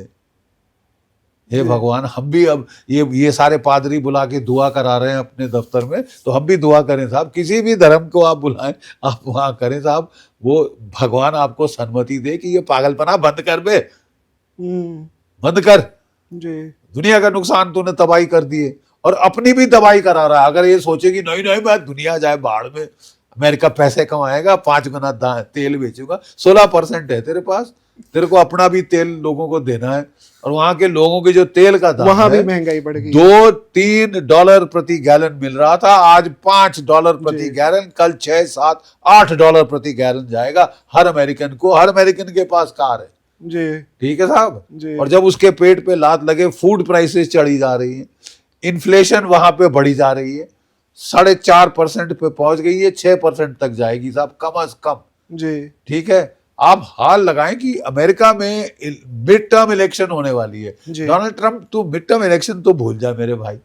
हे भगवान हम भी अब ये सारे पादरी बुला के दुआ करा रहे हैं अपने दफ्तर में, तो हम भी दुआ करें साहब, किसी भी धर्म को आप बुलाएं, आप वहां करें साहब, वो भगवान आपको सन्मति दे कि ये पागलपना बंद कर बे, बंद कर जी। दुनिया का नुकसान तूने तबाही कर दिए और अपनी भी तबाही करा रहा है। अगर ये सोचे कि नहीं नहीं मैं दुनिया जाए बाढ़ में, अमेरिका पैसे कमाएगा, 5 गुना तेल बेचूंगा, 16% है तेरे पास, तेरे को अपना भी तेल लोगों को देना है, और वहां के लोगों के जो तेल का दाम
वहां भी महंगाई बढ़ गई,
$2-3 प्रति गैलन मिल रहा था, आज $5 प्रति गैलन, कल $6-7-8 प्रति गैलन जाएगा हर अमेरिकन को। हर अमेरिकन के पास कार है जी, ठीक है साहब। और जब उसके पेट पे लात लगे, फूड प्राइसेस चढ़ी जा रही है, इन्फ्लेशन वहां पे बढ़ी जा रही है, 4.5% पे पहुंच गई है, 6% तक जाएगी साहब कम अज कम जी। ठीक है, आप हाल लगाएं कि अमेरिका में मिड टर्म इलेक्शन होने वाली है। डोनाल्ड ट्रंप, तू मिड टर्म इलेक्शन तो भूल जा मेरे भाई।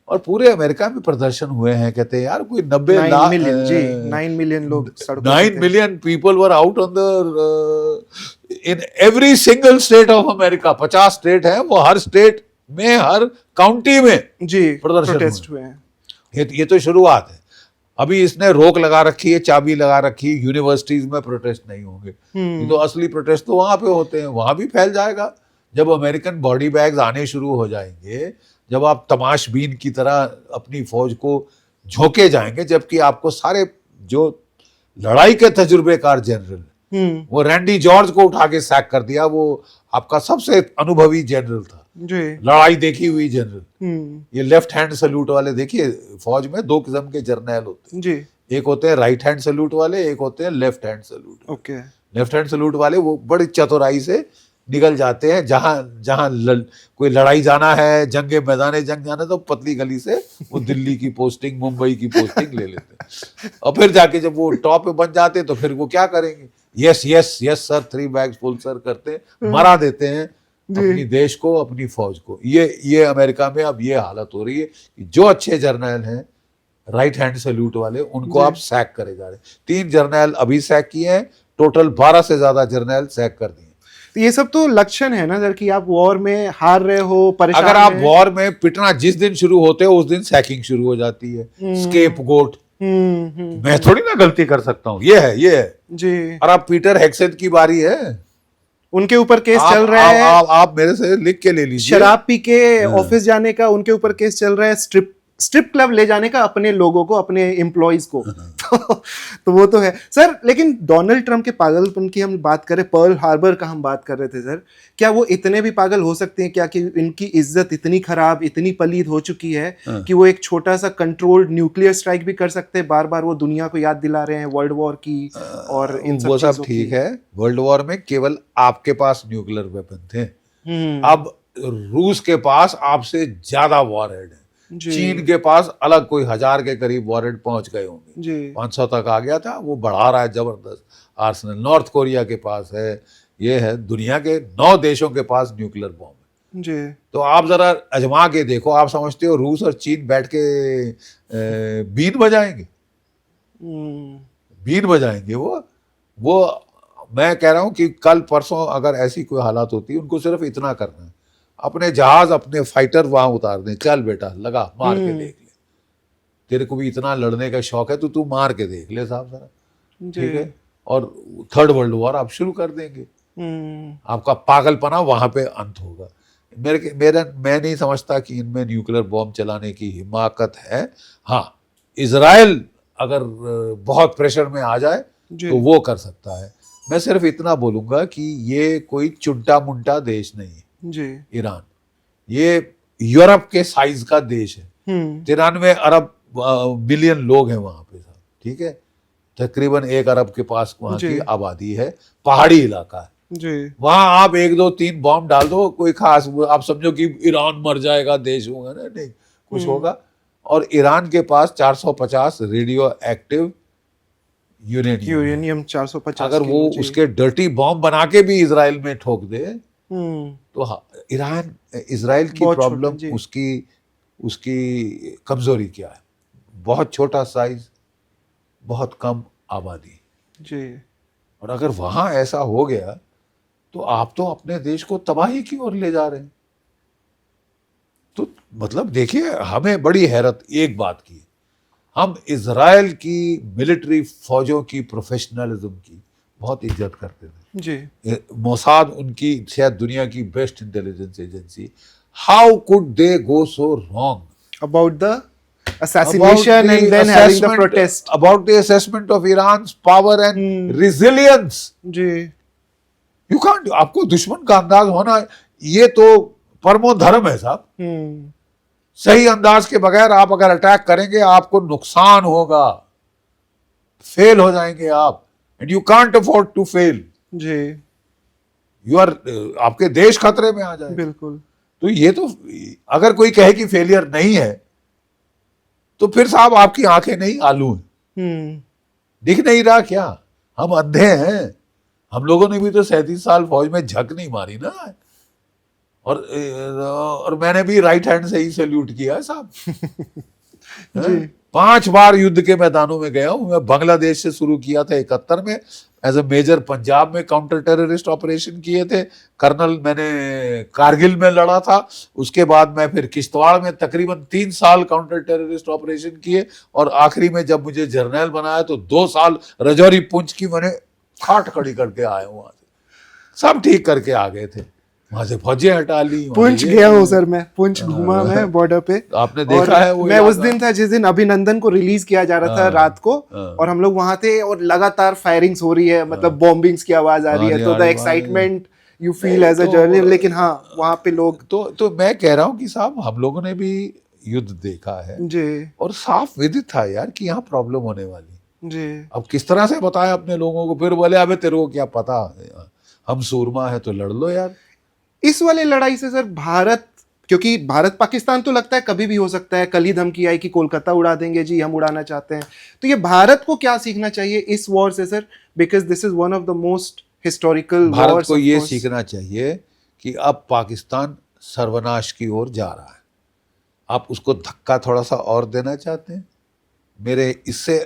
और पूरे अमेरिका में प्रदर्शन हुए हैं, कहते हैं यार कोई 90 लाख
9 मिलियन लोग,
9 million people were out on the in every single state of America. 50 state है, वो हर स्टेट में, हर काउंटी में जी प्रोटेस्ट हुए हैं। ये तो शुरुआत है, अभी इसने रोक लगा रखी है, चाबी लगा रखी है, यूनिवर्सिटीज में प्रोटेस्ट नहीं होंगे। तो असली प्रोटेस्ट तो वहां पे होते हैं, वहां भी फैल जाएगा। जब अमेरिकन बॉडी बैग्स आने शुरू हो जाएंगे, जब आप तमाशबीन की तरह अपनी फौज को झोंके जाएंगे, जबकि आपको सारे जो लड़ाई के तजुर्बेकार जनरल, वो रैंडी जॉर्ज को उठा के सैक कर दिया, वो आपका सबसे अनुभवी जनरल था जी, लड़ाई देखी हुई जनरल। ये लेफ्ट हैंड सल्यूट वाले, देखिए फौज में 2 किस्म के जर्नैल होते हैं जी, एक होते हैं राइट हैंड सल्यूट वाले, एक होते हैं left hand salute. Okay, left hand salute वाले वो बड़ी चतुराई से निकल जाते हैं, जहां कोई लड़ाई जाना है, जंगे मैदान जंग जाना है, तो पतली गली से वो दिल्ली की पोस्टिंग, मुंबई की पोस्टिंग ले लेते हैं, और फिर जाके जब वो टॉप पे बन जाते हैं तो फिर वो क्या करेंगे, yes yes yes sir, 3 bags full sir करते हैं, मरा देते हैं अपनी देश को, अपनी फौज को। ये अमेरिका में अब ये हालत हो रही है कि जो अच्छे जर्नैल हैं राइट हैंड सैल्यूट वाले, उनको आप सैक करे जा रहे हैं। 3 जर्नैल अभी सैक किए हैं, टोटल 12 से ज्यादा जर्नैल सैक कर दिए।
तो ये सब तो लक्षण है ना सर कि आप वॉर में हार रहे हो, परेशान।
अगर आप वॉर में पिटना जिस दिन शुरू होते हो, उस दिन सैकिंग शुरू हो जाती है, स्केप गोट। मैं थोड़ी ना गलती कर सकता हूँ, ये है जी। और अब पीटर हेग्सेट की बारी है,
उनके ऊपर केस चल रहा है।
आप मेरे से लिख के ले लीजिए,
शराब पी के ऑफिस जाने का उनके ऊपर केस चल रहा है, स्ट्रिप क्लब ले जाने का अपने लोगों को, अपने एम्प्लॉइज को। तो वो तो है सर। लेकिन डोनाल्ड ट्रंप के पागलपन की हम बात करें, पर्ल हार्बर का हम बात कर रहे थे सर, क्या वो इतने भी पागल हो सकते हैं क्या कि इनकी इज्जत इतनी खराब, इतनी पलीद हो चुकी है कि वो एक छोटा सा कंट्रोल्ड न्यूक्लियर स्ट्राइक भी कर सकते हैं? बार बार वो दुनिया को याद दिला रहे हैं वर्ल्ड वॉर की और इन सब
चीजों की। ठीक है, वर्ल्ड वॉर में केवल आपके पास न्यूक्लियर वेपन थे, अब रूस के पास आपसे ज्यादा वॉरहेड है, चीन के पास अलग कोई 1000 के करीब वॉरहेड पहुंच गए होंगे, 500 तक आ गया था, वो बढ़ा रहा है जबरदस्त आर्सेनल। नॉर्थ कोरिया के पास है, ये है, दुनिया के 9 देशों के पास न्यूक्लियर बॉम्ब है। तो आप जरा अजमा के देखो, आप समझते हो रूस और चीन बैठ के बीन बजाएंगे? बीन बजाएंगे वो मैं कह रहा हूं कि कल परसों अगर ऐसी कोई हालात होती है, उनको सिर्फ इतना करना है, अपने जहाज, अपने फाइटर वहां उतार दें, चल बेटा लगा, मार के देख ले, तेरे को भी इतना लड़ने का शौक है तो तू मार के देख ले साहब जरा, ठीक है। और थर्ड वर्ल्ड वॉर आप शुरू कर देंगे। आपका पागलपना वहां पे अंत होगा। मैं नहीं समझता कि इनमें न्यूक्लियर बॉम्ब चलाने की हिम्मत है। हाँ, इजराइल अगर बहुत प्रेशर में आ जाए तो वो कर सकता है। मैं सिर्फ इतना बोलूंगा कि ये कोई चुनटा मुंटा देश नहीं है
जी।
ईरान। ये यूरोप के साइज का देश है। 93 अरब मिलियन लोग हैं वहां पे साहब, ठीक है। तकरीबन 1 अरब के पास वहां की आबादी है। पहाड़ी इलाका है
जी।
वहां आप 1 2 3 बॉम्ब डाल दो, कोई खास आप समझो कि ईरान मर जाएगा, देश होगा ना, नहीं कुछ होगा। और ईरान के पास 450 रेडियो एक्टिव यूरेनियम
450
अगर वो उसके डर्टी बॉम्ब बना के भी इजराइल में ठोक दे तो ईरान इजराइल की प्रॉब्लम उसकी कमजोरी क्या है? बहुत छोटा साइज, बहुत कम आबादी
जी।
और अगर वहां ऐसा हो गया तो आप तो अपने देश को तबाही की ओर ले जा रहे हैं। तो मतलब देखिए, हमें बड़ी हैरत एक बात की, हम इजराइल की मिलिट्री फौजों की प्रोफेशनलिज्म की बहुत इज्जत करते थे
जी।
मोसाद उनकी शायद दुनिया की best intelligence agency. How could they go so wrong
about the assassination and then having the protest
about the assessment of Iran's power and resilience?
जी।
You can't, आपको दुश्मन का अंदाज होना, ये तो परमो धर्म है साहब। सही अंदाज के बगैर आप अगर अटैक करेंगे आपको नुकसान होगा, फेल हो जाएंगे आप, and you can't afford to fail
जी।
यू आर, आपके देश खतरे में आ जाए।
बिल्कुल।
तो ये तो अगर कोई कहे कि फेलियर नहीं है तो फिर साहब आपकी आंखें नहीं आलू हैं। दिख नहीं रहा क्या? हम अंधे हैं? हम लोगों ने भी तो 37 साल फौज में झक नहीं मारी ना। और मैंने भी राइट हैंड से ही सैल्यूट किया है साहब। 5 बार युद्ध के मैदानों में गया हूं मैं। बांग्लादेश से शुरू किया था 71 में एज ए मेजर, पंजाब में काउंटर टेररिस्ट ऑपरेशन किए थे, कर्नल मैंने कारगिल में लड़ा था, उसके बाद मैं फिर किश्तवाड़ में तकरीबन 3 साल काउंटर टेररिस्ट ऑपरेशन किए, और आखिरी में जब मुझे जर्नल बनाया तो 2 साल रजौरी पुंछ की मैंने खाट खड़ी करके आए वहां से, सब ठीक करके आ गए थे। वहां से फौजें हटा ली।
पुंछ गया हूँ सर मैं, पुंछ घूमा मैं बॉर्डर पे।
आपने देखा है वो?
मैं उस दिन था जिस दिन अभिनंदन को रिलीज किया जा रहा था रात को, और हम लोग वहां थे और लगातार फायरिंग्स हो रही है, मतलब बॉम्बिंग्स की आवाज आ रही है। तो the excitement you feel as a journalist. लेकिन हाँ, वहां पे लोग
तो मैं कह रहा हूँ कि साहब हम लोगों ने भी युद्ध देखा है जी, और साफ विदित था यार कि यहाँ प्रॉब्लम होने वाली जी। अब किस तरह से बताया अपने लोगों को? फिर बोले अबे तेरे को क्या पता, हम सूरमा है तो लड़ लो यार।
इस वाले लड़ाई से सर भारत, क्योंकि भारत पाकिस्तान तो लगता है कभी भी हो सकता है, कल ही धमकी आई कि कोलकाता उड़ा देंगे जी, हम उड़ाना चाहते हैं। तो ये भारत को क्या सीखना चाहिए इस वॉर से sir? Because this is one of the most historical Wars.
Bharat को ये सीखना चाहिए कि अब पाकिस्तान सर्वनाश की ओर जा रहा है। आप उसको धक्का थोड़ा सा और देना चाहते हैं? मेरे इससे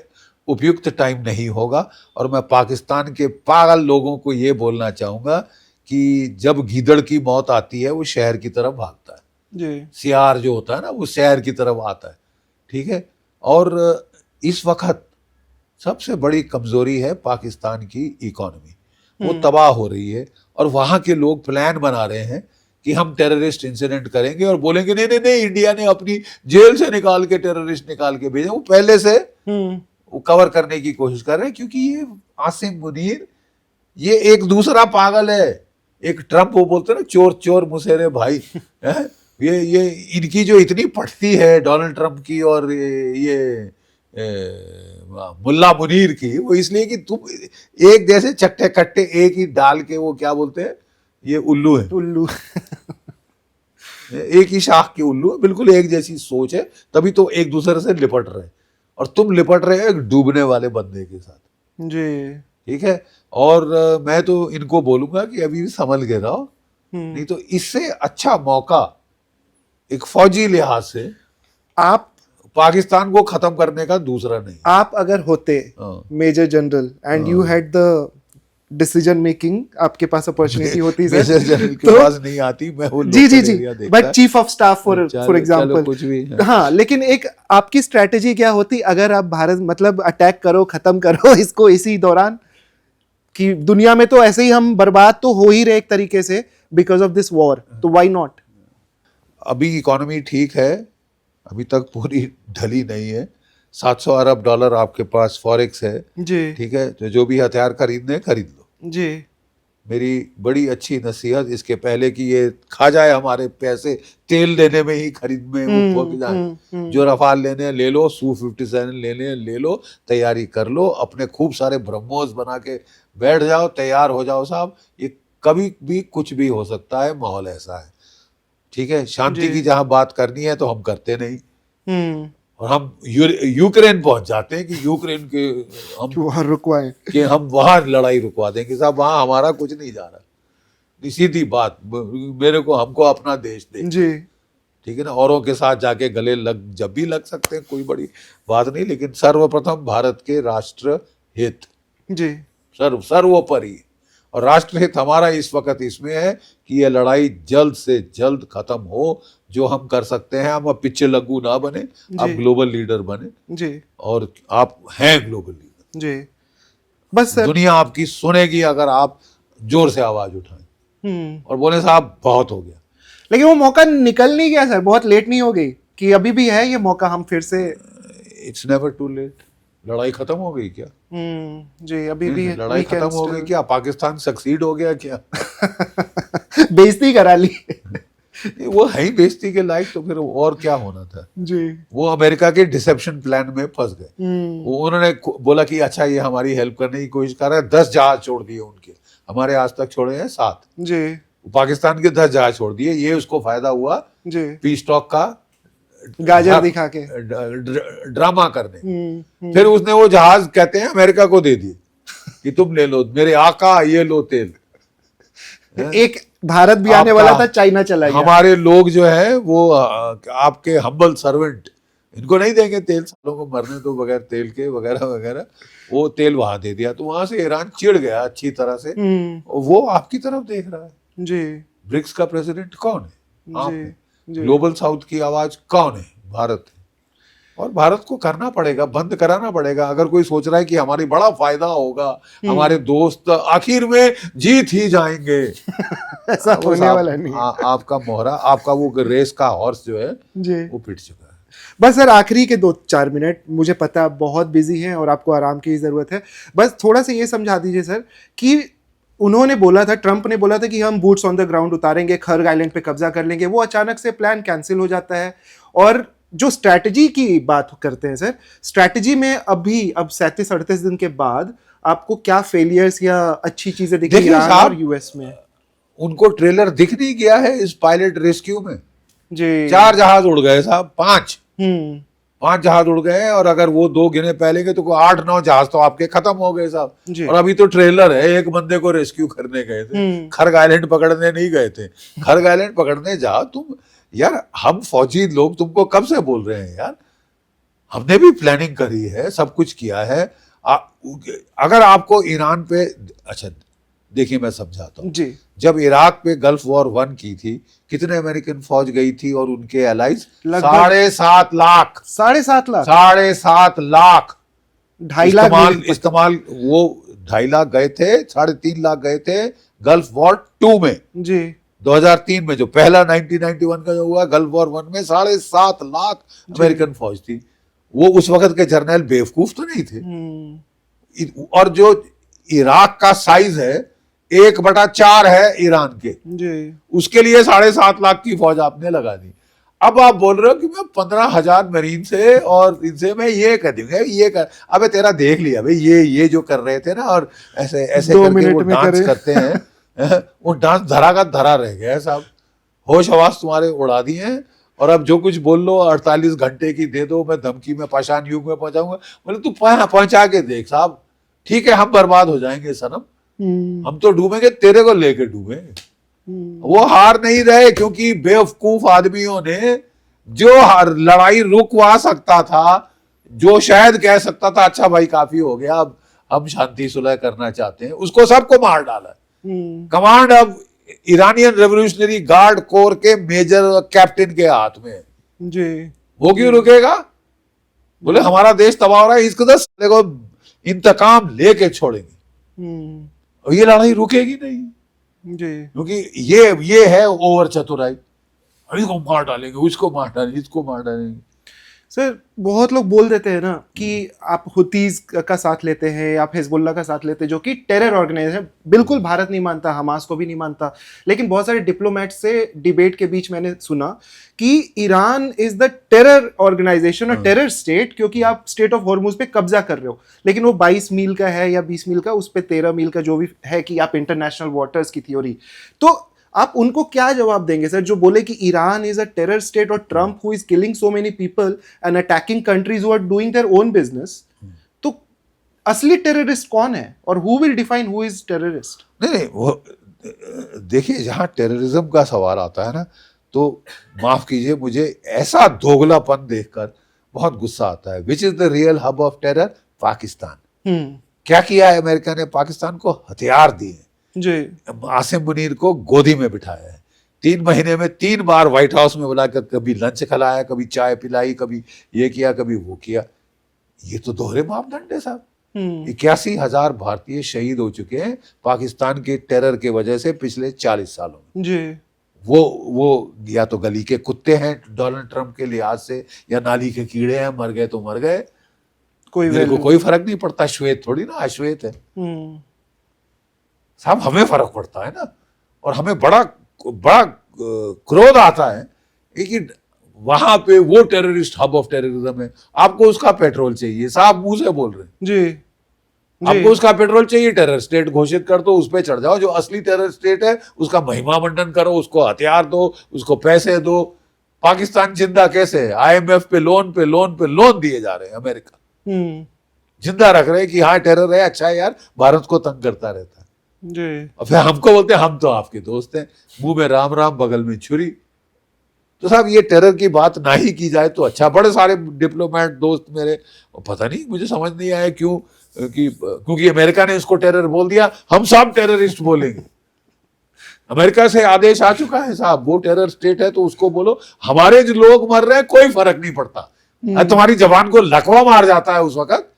उपयुक्त टाइम नहीं होगा। और मैं पाकिस्तान के पागल लोगों को ये बोलना चाहूंगा कि जब गीदड़ की मौत आती है वो शहर की तरफ भागता है जी। सियार जो होता है ना वो शहर की तरफ आता है, ठीक है। और इस वक्त सबसे बड़ी कमजोरी है पाकिस्तान की इकोनॉमी, वो तबाह हो रही है। और वहां के लोग प्लान बना रहे हैं कि हम टेररिस्ट इंसिडेंट करेंगे और बोलेंगे नहीं नहीं नहीं, इंडिया ने अपनी जेल से निकाल के टेररिस्ट निकाल के भेजे। वो पहले से वो कवर करने की कोशिश कर रहे हैं, क्योंकि ये आसिम मुनीर ये एक दूसरा पागल है। एक ट्रम्प, वो बोलते हैं ना चोर चोर मुसेरे भाई ये इनकी जो इतनी पटती है डोनाल्ड ट्रम्प की और ये मुल्ला मुनीर की, वो इसलिए कि तुम एक जैसे चट्टे कट्टे एक ही डाल के, वो क्या बोलते हैं, ये उल्लू है, उल्लू एक ही शाख के उल्लू है, बिल्कुल एक जैसी सोच है, तभी तो एक दूसरे से लिपट रहे। और तुम लिपट रहे हो एक डूबने वाले बंदे के साथ जी, ठीक है। और मैं तो इनको बोलूंगा कि अभी भी संभल के रहो, नहीं तो इससे अच्छा मौका एक फौजी लिहाज से आप पाकिस्तान को खत्म करने का दूसरा नहीं।
आप अगर होते major general and you had the decision making, आपके पास अपॉर्चुनिटी होती है
मेजर जनरल के पास नहीं आती, मैं वो
जी जी जी, but chief of staff for example
कुछ भी
हाँ। लेकिन एक आपकी स्ट्रेटेजी क्या होती अगर आप भारत मतलब अटैक करो, खत्म करो इसको इसी दौरान? कि दुनिया में तो ऐसे ही हम बर्बाद तो हो ही रहे एक तरीके से बिकॉज ऑफ दिस वॉर, तो व्हाई नॉट?
अभी इकोनॉमी ठीक है, अभी तक पूरी ढली नहीं है। 700 अरब डॉलर आपके पास फॉरेक्स है,
जी
ठीक है, तो जो भी हथियार खरीदने खरीद लो।
जी
मेरी बड़ी अच्छी नसीहत, इसके पहले कि ये खा जाए हमारे पैसे तेल लेने में ही, खरीद में वो पक जाए। जो रफाल लेने हैं ले लो, Su-57 लेने हैं ले लो, तैयारी कर लो, अपने खूब सारे ब्रह्मोस बना के बैठ जाओ, तैयार हो जाओ साहब। ये कभी भी कुछ भी हो सकता है, माहौल ऐसा है, ठीक है। शांति
जी।
की जहां बात करनी है तो हम करते नहीं,
हम्म
और हम यूक्रेन पहुंच जाते हैं कि यूक्रेन के हम
वहाँ रुकवाएं।
कि हम वहां लड़ाई रुकवा दें कि साहब वहां हमारा कुछ नहीं जा रहा। सीधी बात, मेरे को हमको अपना देश दे,
जी
ठीक है ना। औरों के साथ जाके गले लग जब भी लग सकते हैं, कोई बड़ी बात नहीं, लेकिन सर्वप्रथम भारत के राष्ट्र हित
जी
सर्वोपरि। और राष्ट्र हित हमारा इस वक्त इसमें है कि ये लड़ाई जल्द से जल्द खत्म हो। जो हम कर सकते हैं, हम अब पिच्छे लगू ना बने, आप
जी।
ग्लोबल लीडर बने,
जी
और आप हैं ग्लोबल लीडर।
जी बस सर।
दुनिया आपकी सुनेगी अगर आप जोर से आवाज उठाएं और बोले साहब बहुत हो गया।
लेकिन वो मौका निकल नहीं गया सर, बहुत लेट नहीं हो गई कि अभी भी है ये मौका, हम फिर से?
It's never too late. लड़ाई खत्म हो गई क्या?
जी अभी भी
लड़ाई खत्म हो गई क्या? पाकिस्तान सक्सीड हो गया क्या?
बेइज्जती करा ली।
वो है ही बेइज्जती के लायक, तो फिर और क्या होना था।
जी
वो अमेरिका के डिसेप्शन प्लान में फंस गए। वो उन्होंने बोला कि अच्छा ये हमारी हेल्प करने की कोशिश कर रहा है, 10 जहाज छोड़ दिए उनके, हमारे आज तक छोड़े हैं 7।
जी
पाकिस्तान के 10 जहाज छोड़ दिए, ये उसको फायदा हुआ
जी
पीस टॉक का
गाजर दिखा के
ड्रामा करने। फिर उसने वो जहाज कहते हैं अमेरिका को दे दिए कि तुम ले लो मेरे आका, ये लो तेल।
एक भारत भी आने वाला था, चाइना चला गया।
हमारे लोग जो है वो आपके हम्बल सर्वेंट, इनको नहीं देंगे तेल, सालों को मरने तो बगैर तेल के वगैरह वगैरह। वो तेल वहां दे दिया, तो वहां से ईरान चिढ़ गया अच्छी तरह से। वो आपकी तरफ देख रहा है।
जी
ब्रिक्स का प्रेसिडेंट कौन है? आप
जी
हैं।
जी
ग्लोबल साउथ की आवाज कौन है? भारत है। और भारत को करना पड़ेगा, बंद कराना पड़ेगा। अगर कोई सोच रहा है कि हमारी बड़ा फायदा होगा, हमारे दोस्त आखिर में जीत ही जाएंगे,
ऐसा होने वाला नहीं।
आपका मोहरा, आपका वो रेस का हॉर्स जो है
जी
वो पिट चुका है।
बस सर आखिरी के 2-4 मिनट, मुझे पता है बहुत बिजी हैं और आपको आराम की ज़रूरत है, बस थोड़ा सा ये समझा दीजिए सर कि उन्होंने बोला था, ट्रंप ने बोला था कि हम बूट्स ऑन द ग्राउंड उतारेंगे, खर्ग आइलैंड पे कब्जा कर लेंगे। वो अचानक से प्लान कैंसिल हो जाता है। और जो स्ट्रैटेजी की बात करते हैं सर, स्ट्रैटेजी में अभी अब 37-38 दिन के बाद आपको क्या फेलियर्स या अच्छी चीजें दिखी
देखिए
ईरान
साहब,
और यूएस में?
उनको ट्रेलर दिख नहीं गया है इस पायलट रेस्क्यू में।
जी
4 जहाज उड़ गए साहब, 5
हम्म
जहाज उड़ गए, और अगर वो 2 गिने पहले के तो 8-9 जहाज तो आपके खत्म हो गए साहब।
जी
और अभी तो ट्रेलर है, एक बंदे को रेस्क्यू करने गए थे, खर्ग आइलैंड पकड़ने नहीं गए थे। खर्ग आइलैंड पकड़ने जाओ तुम यार, हम फौजी लोग तुमको कब से बोल रहे हैं यार, हमने भी प्लानिंग करी है, सब कुछ किया है। अगर आपको ईरान पे, अच्छा देखिए मैं समझाता हूँ।
जी
जब इराक पे गल्फ वॉर 1 की थी, कितने अमेरिकन फौज गई थी और उनके एलाइज?
लगभग
7.5 लाख।
7.5 लाख,
7.5 लाख
2.5 लाख
इस्तेमाल वो 2.5 लाख गए थे, 3.5 लाख गए थे गल्फ वॉर 2 में।
जी
2003 में जो पहला 1991 का जो हुआ गल्फ वॉर 1 में 7.5 लाख अमेरिकन फौज थी। वो उस वक्त के जर्नल बेवकूफ तो नहीं थे। और जो इराक का साइज है 1/4 है ईरान के,
जी
उसके लिए 7.5 लाख की फौज आपने लगा दी। अब आप बोल रहे हो कि मैं 15,000 मरीन से और इनसे मैं ये कर दूंगा, ये कर। अबे तेरा देख लिया भाई, ये जो कर रहे थे ना, और ऐसे ऐसे
2
करके
मिनट
वो
में
डांस करते हैं वो डांस धरा का धरा रह गया है साहब। होश हवास तुम्हारे उड़ा दिए हैं। और अब जो कुछ बोल लो 48 घंटे की दे दो, मैं धमकी में पाषाण युग में पहुंचाऊंगा। बोले तू पहुंचा के देख साहब, ठीक है हम बर्बाद हो जाएंगे सनम, हम तो डूबेंगे, तेरे को लेके डूबेंगे। वो हार नहीं रहे, क्योंकि बेवकूफ आदमियों ने जो लड़ाई रुकवा सकता था, जो शायद कह सकता था अच्छा भाई काफी हो गया, अब हम शांति सुलह करना चाहते हैं, उसको सबको मार डाला। कमांड अब ईरानियन रेवोल्यूशनरी गार्ड कोर के मेजर कैप्टन के हाथ में।
जी
वो क्यों रुकेगा? बोले हमारा देश तबाह हो रहा है, इसको 10 को इंतकाम लेके छोड़ेंगे। और ये लड़ाई रुकेगी नहीं,
जी
क्योंकि ये है ओवर चतुराई, इसको मार डालेंगे, उसको मार डालेंगे, इसको मार डालेंगे।
सर, बहुत लोग बोल देते हैं ना कि आप हुतीज का साथ लेते हैं, आप हिजबुल्ला का साथ लेते हैं, जो कि टेरर ऑर्गेनाइजेशन। बिल्कुल भारत नहीं मानता, हमास को भी नहीं मानता, लेकिन बहुत सारे डिप्लोमेट से डिबेट के बीच मैंने सुना कि Iran is the terror organisation और टेरर स्टेट, क्योंकि आप स्टेट ऑफ हॉर्मुज पे कब्जा कर रहे हो, लेकिन वो 22 मील का है या 20 मील का, उस पे 13 मील का जो भी है, कि आप इंटरनेशनल वाटर्स की थ्योरी। तो आप उनको क्या जवाब देंगे सर, जो बोले कि Iran is a terror state और Trump who is killing so many people and attacking countries who are doing their own business? तो असली टेररिस्ट कौन है और who will define who is terrorist?
नहीं, वो देखिए, जहां टेररिज्म का सवाल आता है ना, तो माफ कीजिए, मुझे ऐसा दोगलापन देखकर बहुत गुस्सा आता है। Which is the real hub of terror? Pakistan. क्या किया है अमेरिका ने? पाकिस्तान को हथियार दिए
जी,
आसिम मुनीर को गोदी में बिठाया है, 3 महीने में 3 बार व्हाइट हाउस में बुलाकर कभी लंच खिलाया, कभी चाय पिलाई, कभी ये किया, कभी वो किया। ये तो दोहरे मापदंड है साहब। 81,000 भारतीय शहीद हो चुके हैं पाकिस्तान के टेरर के वजह से पिछले 40 सालों में।
जी,
वो या तो गली के कुत्ते हैं डोनाल्ड ट्रंप के लिहाज से, या नाली के कीड़े हैं, मर गए तो मर गए, मेरे को कोई फर्क नहीं पड़ता। श्वेत थोड़ी ना अश्वेत है साहब, हमें फर्क पड़ता है ना। और हमें बड़ा बड़ा क्रोध आता है कि वहां पे वो टेररिस्ट हब ऑफ टेररिज्म है, आपको उसका पेट्रोल चाहिए साहब, मुंह से बोल रहे हैं।
जी,
आपको उसका पेट्रोल चाहिए, टेरर स्टेट घोषित कर दो, उस पर चढ़ जाओ। जो असली टेरर स्टेट है उसका महिमा मंडन करो, उसको हथियार दो, उसको पैसे दो। पाकिस्तान जिंदा कैसे है? IMF पे लोन पे लोन पे लोन दिए जा रहे हैं, अमेरिका जिंदा रख रहे हैं कि हाँ टेरर है, अच्छा है यार, भारत को तंग करता रहता है।
जी,
और फिर हमको बोलते हैं हम तो आपके दोस्त हैं, मुंह में राम राम बगल में छुरी। तो साहब, ये टेरर की बात ना ही की जाए तो अच्छा। बड़े सारे डिप्लोमेट दोस्त मेरे, पता नहीं, मुझे समझ नहीं आया क्यों, क्योंकि अमेरिका ने इसको टेरर बोल दिया, हम सब टेररिस्ट बोलेंगे। अमेरिका से आदेश आ चुका है साहब, वो टेरर स्टेट है तो उसको बोलो। हमारे जो लोग मर रहे हैं कोई फर्क नहीं पड़ता। तुम्हारी जवान को लकवा मार जाता है, उस वक्त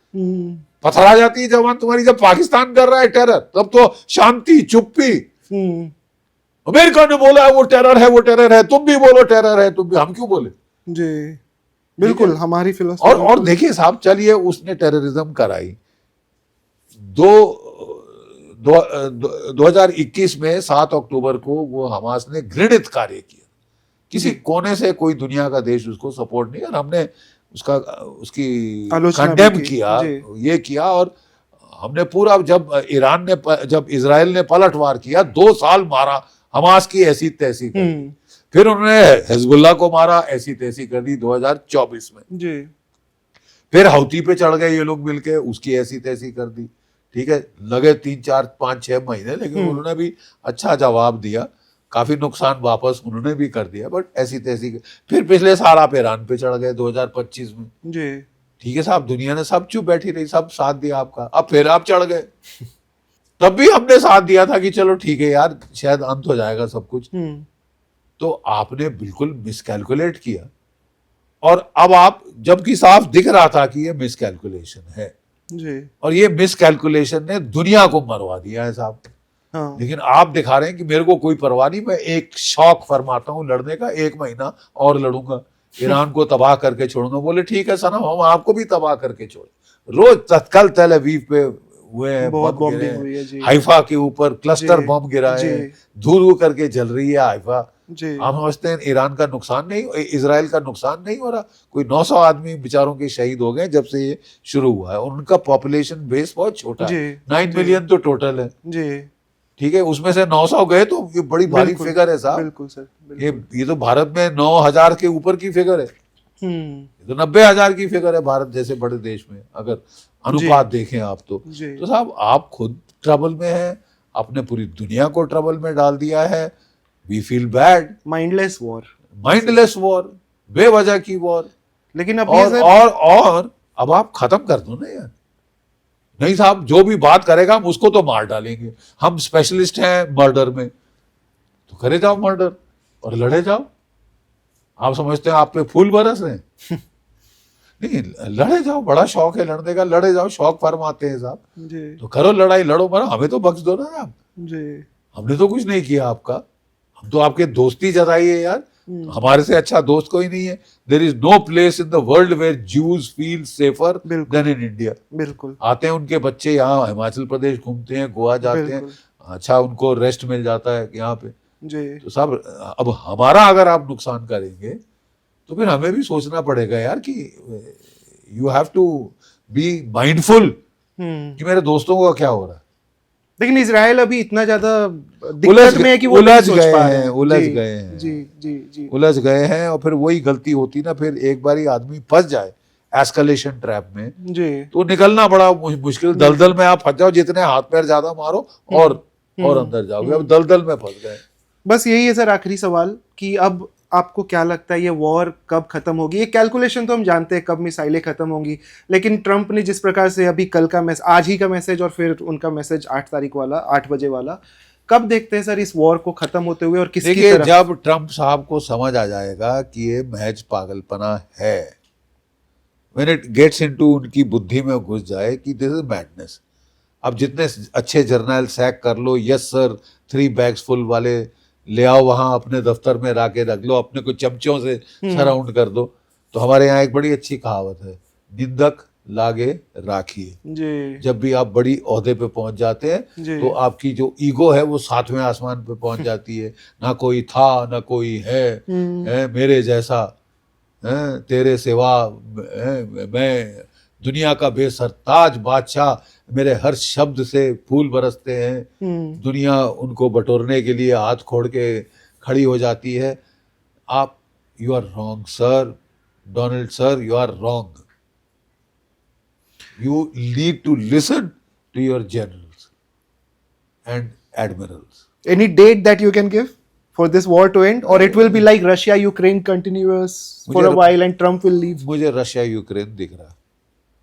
पथरा जाती है जवान तुम्हारी। जब पाकिस्तान कर रहा है टेरर, तब तो शांति, चुप्पी। अमेरिका ने बोला है वो टेरर है, वो टेरर है, तुम भी बोलो टेरर है, तुम भी, हम क्यों बोले?
जी, बिल्कुल हमारी फिलोसफी।
और देखिए साहब, चलिए उसने टेररिज्म कराई। 2021 में 7 अक्टूबर को वो हमास ने घृणित कार्य किया। किसी कोने से कोई दुनिया का देश उसको सपोर्ट नहीं, और हमने उसकी कंडेम किया, ये किया। और हमने पूरा, जब इजराइल ने पलटवार किया, 2 साल मारा हमास की ऐसी तैसी कर दी। फिर उन्होंने हिजबुल्लाह को मारा, ऐसी तैसी कर दी 2024 में
जी।
फिर हौती पे चढ़ गए ये लोग मिलके, उसकी ऐसी तैसी कर दी। ठीक है, लगे 3, 4, 5, 6 महीने, लेकिन उन्होंने भी अच्छा जवाब दिया, काफी नुकसान वापस उन्होंने भी कर दिया, बट ऐसी तैसी। फिर पिछले साल आप ईरान पे चढ़ गए 2025 में
जी।
ठीक है साहब, दुनिया ने सब चुप बैठी रही, सब साथ दिया आपका। अब फिर आप चढ़ गए, तब भी हमने साथ दिया था कि चलो ठीक है यार, शायद अंत हो जाएगा सब कुछ। तो आपने बिल्कुल मिसकैलकुलेट किया, और अब आप, जबकि साफ दिख रहा था कि ये मिसकैलकुलेशन है
जी।
और ये मिसकैलकुलेशन ने दुनिया को मरवा दिया है साहब।
हाँ।
लेकिन आप दिखा रहे हैं कि मेरे को कोई परवाह नहीं, मैं एक शौक फरमाता हूं लड़ने का, 1 महीना और लड़ूंगा, ईरान को तबाह करके छोड़ूंगा। बोले ठीक है सनम, हम आपको भी तबाह करके छोड़े। रोज तत्काल तेल अवीव पे हुए हैं, बम गिरे हैं, हाइफा के ऊपर क्लस्टर बम गिरा है, धूल करके जल रही है हाइफा। आप समझते हैं ईरान का नुकसान नहीं, इजराइल का नुकसान नहीं हो रहा? कोई 900 आदमी बेचारों के शहीद हो गए जब से ये शुरू हुआ है, और उनका पॉपुलेशन बेस बहुत छोटा है, 9 मिलियन तो टोटल है जी। ठीक है, उसमें से 900 गए तो ये बड़ी भारी फिगर है साहब। बिल्कुल सर, बिल्कुल। ये तो भारत में 9,000 के ऊपर की फिगर है, ये तो 90,000 की फिगर है भारत जैसे बड़े देश में, अगर अनुपात देखें आप तो साहब आप खुद ट्रबल में हैं, आपने पूरी दुनिया को ट्रबल में डाल दिया है। We feel bad. Mindless war, बेवजह की वॉर। लेकिन अब और अब आप खत्म कर दो ना यार। नहीं साहब, जो भी बात करेगा हम उसको तो मार डालेंगे, हम स्पेशलिस्ट हैं मर्डर में, तो करे जाओ मर्डर और लड़े जाओ। आप समझते हैं आप पे फूल बरस रहे हैं? नहीं, लड़े जाओ, बड़ा शौक है लड़ने का, लड़े जाओ, शौक फरमाते हैं साहब,
जी
तो करो लड़ाई, लड़ो मरो, हमें तो बख्श दो ना आप,
जी।
हमने तो कुछ नहीं किया आपका, हम तो आपके दोस्ती जताई है यार, हमारे से अच्छा दोस्त कोई नहीं है। There is no place in the world where Jews feel safer
बिल्कुल।
Then in India.
बिल्कुल
आते हैं उनके बच्चे यहाँ हिमाचल प्रदेश घूमते हैं, गोवा जाते हैं,
बिल्कुल।
अच्छा उनको रेस्ट मिल जाता है यहाँ पे।
जी
तो साहब अब हमारा अगर आप नुकसान करेंगे तो फिर हमें भी सोचना पड़ेगा यार कि you have to be mindful कि मेरे दोस्तों को क्या हो रहा है।
लेकिन इजराइल अभी इतना ज्यादा
उलझ
दिक्कत में है कि वो
उलझ
नहीं सोच
गए
पा
हैं,
रहे हैं।
उलझ
जी,
गए हैं,
जी जी जी।
उलझ गए हैं, और फिर वही गलती होती ना, फिर एक बारी आदमी फंस जाए एस्केलेशन ट्रैप में
जी
तो निकलना बड़ा मुश्किल। दलदल में आप फंस जाओ, जितने हाथ पैर ज्यादा मारो और अंदर जाओगे, अब दलदल में फंस गए।
बस यही है सर आखिरी सवाल कि अब आपको क्या लगता है ये वॉर कब खत्म होगी? ये कैलकुलेशन तो हम जानते हैं कब मिसाइलें खत्म होंगी, लेकिन ट्रंप ने जिस प्रकार से अभी कल का मैसेज, आज ही का मैसेज और फिर उनका मैसेज 8 तारीख वाला 8 बजे वाला, कब देखते हैं सर इस वॉर को खत्म होते हुए और किसकी
देखिए,
तरफ?
जब ट्रंप साहब को समझ आ जाएगा कि ये महज पागलपना है, व्हेन इट गेट्स इनटू उनकी बुद्धि में घुस जाए कि दिस इज मैडनेस। अब जितने अच्छे जर्नल सैक कर लो, यस सर 3 बैग्स फुल वाले ले आओ, वहां अपने दफ्तर में रख लो, अपने को चमचों से सराउंड कर दो। तो हमारे यहाँ एक बड़ी अच्छी कहावत है, निंदक लागे राखिए।
जी
जब भी आप बड़ी ओहदे पे पहुंच जाते हैं
जी।
तो आपकी जो ईगो है वो 7वें आसमान पे पहुंच जाती है, ना कोई था ना कोई है मेरे जैसा, तेरे सिवा मैं दुनिया का बेसरताज बादशाह, मेरे हर शब्द से फूल बरसते हैं, दुनिया उनको बटोरने के लिए हाथ खोल के खड़ी हो जाती है। आप you are wrong sir, Donald sir, you are wrong. You need to listen to your generals and admirals.
Any date that you can give for this war to end, or it will be like Russia Ukraine continuous for a while and Trump will leave?
मुझे रशिया यूक्रेन दिख रहा है।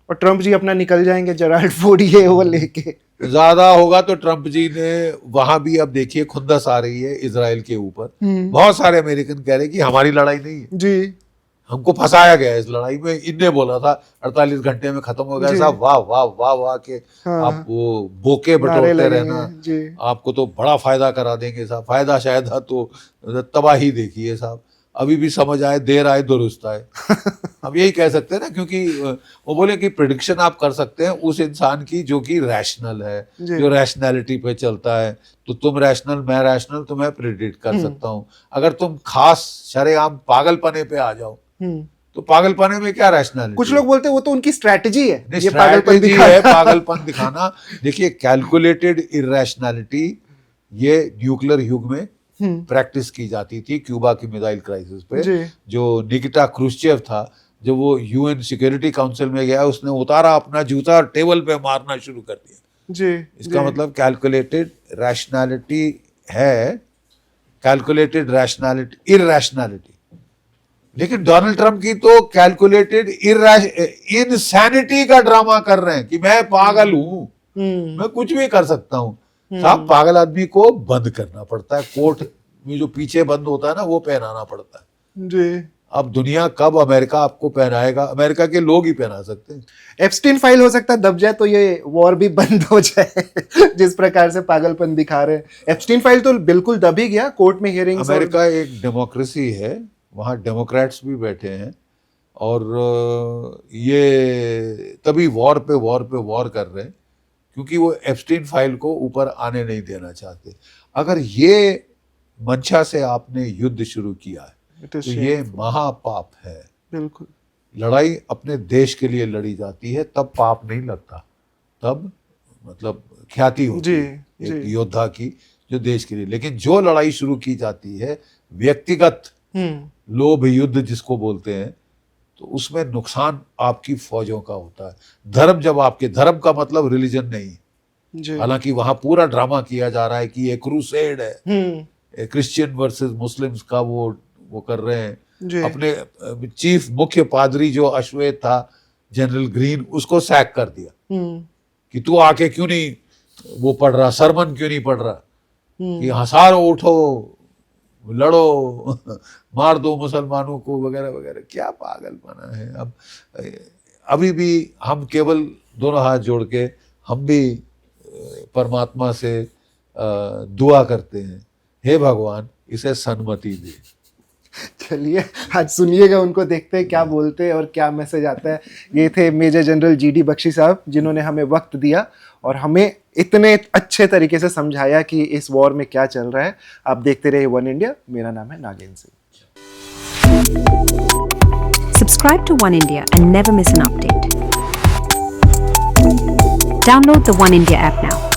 और ट्रंप जी अपना निकल जाएंगे जेराल्ड फोर्ड ये वो लेके।
ज्यादा होगा तो ट्रंप जी ने वहां भी, अब देखिए खुंदस आ रही है इजराइल के ऊपर, बहुत सारे अमेरिकन कह रहे हैं कि हमारी लड़ाई नहीं है
जी,
हमको फंसाया गया है इस लड़ाई में। इनने बोला था 48 घंटे में खत्म हो गया। साहब वाह वाह वाह वाह के आप वो बोके बटोरते रहना, आपको तो बड़ा फायदा करा देंगे साहब। फायदा शायद है तो तबाही देखिए साहब। अभी भी समझ आए, देर आए दुरुस्त आए। हम यही कह सकते हैं ना, क्योंकि वो बोले कि प्रिडिक्शन आप कर सकते हैं उस इंसान की जो कि रैशनल है, जो रैशनैलिटी पे चलता है। तो तुम रैशनल, मैं रैशनल, तो मैं प्रिडिक्ट कर सकता हूँ। अगर तुम खास शरेआम पागलपने पे आ जाओ तो पागलपने में क्या रैशनैलिटी?
कुछ लोग बोलते हैं वो तो उनकी स्ट्रैटेजी है,
ये स्ट्रैटेजी है पागलपन दिखाना। देखिए कैलकुलेटेड इरैशनैलिटी ये न्यूक्लियर युग में प्रैक्टिस की जाती थी। क्यूबा की मिसाइल क्राइसिस पे जो निकिता क्रुश्चेव था, जब वो यूएन सिक्योरिटी काउंसिल में गया, उसने उतारा अपना जूता और टेबल पे मारना शुरू कर दिया
जी।
इसका मतलब कैलकुलेटेड रैशनैलिटी है, कैलकुलेटेड रैशनैलिटी, इरैशनैलिटी। लेकिन डोनाल्ड ट्रंप की तो कैलकुलेटेड इनसैनिटी का ड्रामा कर रहे हैं कि मैं पागल हूं, मैं कुछ भी कर सकता हूं। साहब पागल आदमी को बंद करना पड़ता है, कोट में जो पीछे बंद होता है ना वो पहनाना पड़ता है जी। अब दुनिया कब अमेरिका आपको पहनाएगा? अमेरिका के लोग ही पहना सकते हैं।
एप्स्टीन फाइल हो सकता है दब जाए तो ये वॉर भी बंद हो जाए जिस प्रकार से पागलपन दिखा रहे हैं। एप्स्टीन फाइल तो बिल्कुल दब ही गया, कोर्ट में हियरिंग्स।
अमेरिका एक डेमोक्रेसी है, वहाँ डेमोक्रेट्स भी बैठे हैं और ये तभी वॉर पे वॉर कर रहे हैं क्योंकि वो एप्स्टीन फाइल को ऊपर आने नहीं देना चाहते। अगर ये मंशा से आपने युद्ध शुरू किया है तो ये महापाप है। बिल्कुल, लड़ाई अपने देश के लिए लड़ी जाती है तब पाप नहीं लगता, तब मतलब ख्याति होती है एक योद्धा की जो देश के लिए। लेकिन जो लड़ाई शुरू की जाती है व्यक्तिगत लोभ युद्ध जिसको बोलते हैं, तो उसमें नुकसान आपकी फौजों का होता है। धर्म जब आपके, धर्म का मतलब रिलीजन नहीं, हालांकि वहां पूरा ड्रामा किया जा रहा है कि ये क्रूसेड है, क्रिश्चियन वर्सेस मुस्लिम्स का वो कर रहे हैं। अपने चीफ मुख्य पादरी जो अश्वेत था, जनरल ग्रीन, उसको सैक कर दिया कि तू आके क्यों नहीं वो पढ़ रहा, सरमन क्यों नहीं पढ़ रहा, कि हजारों उठो लड़ो, मार दो मुसलमानों को वगैरह वगैरह। क्या पागलपना है। अब अभी भी हम केवल दोनों हाथ जोड़ के हम भी परमात्मा से दुआ करते हैं, हे भगवान इसे सन्मति दे।
चलिए आज सुनिएगा उनको, देखते हैं क्या बोलते हैं और क्या मैसेज आता है। ये थे मेजर जनरल GD बख्शी साहब, जिन्होंने हमें वक्त दिया और हमें इतने अच्छे तरीके से समझाया कि इस वॉर में क्या चल रहा है। आप देखते रहिए वन इंडिया। मेरा नाम है Nagendra Singh.
Subscribe to One India and never miss an update. Download the One India app now.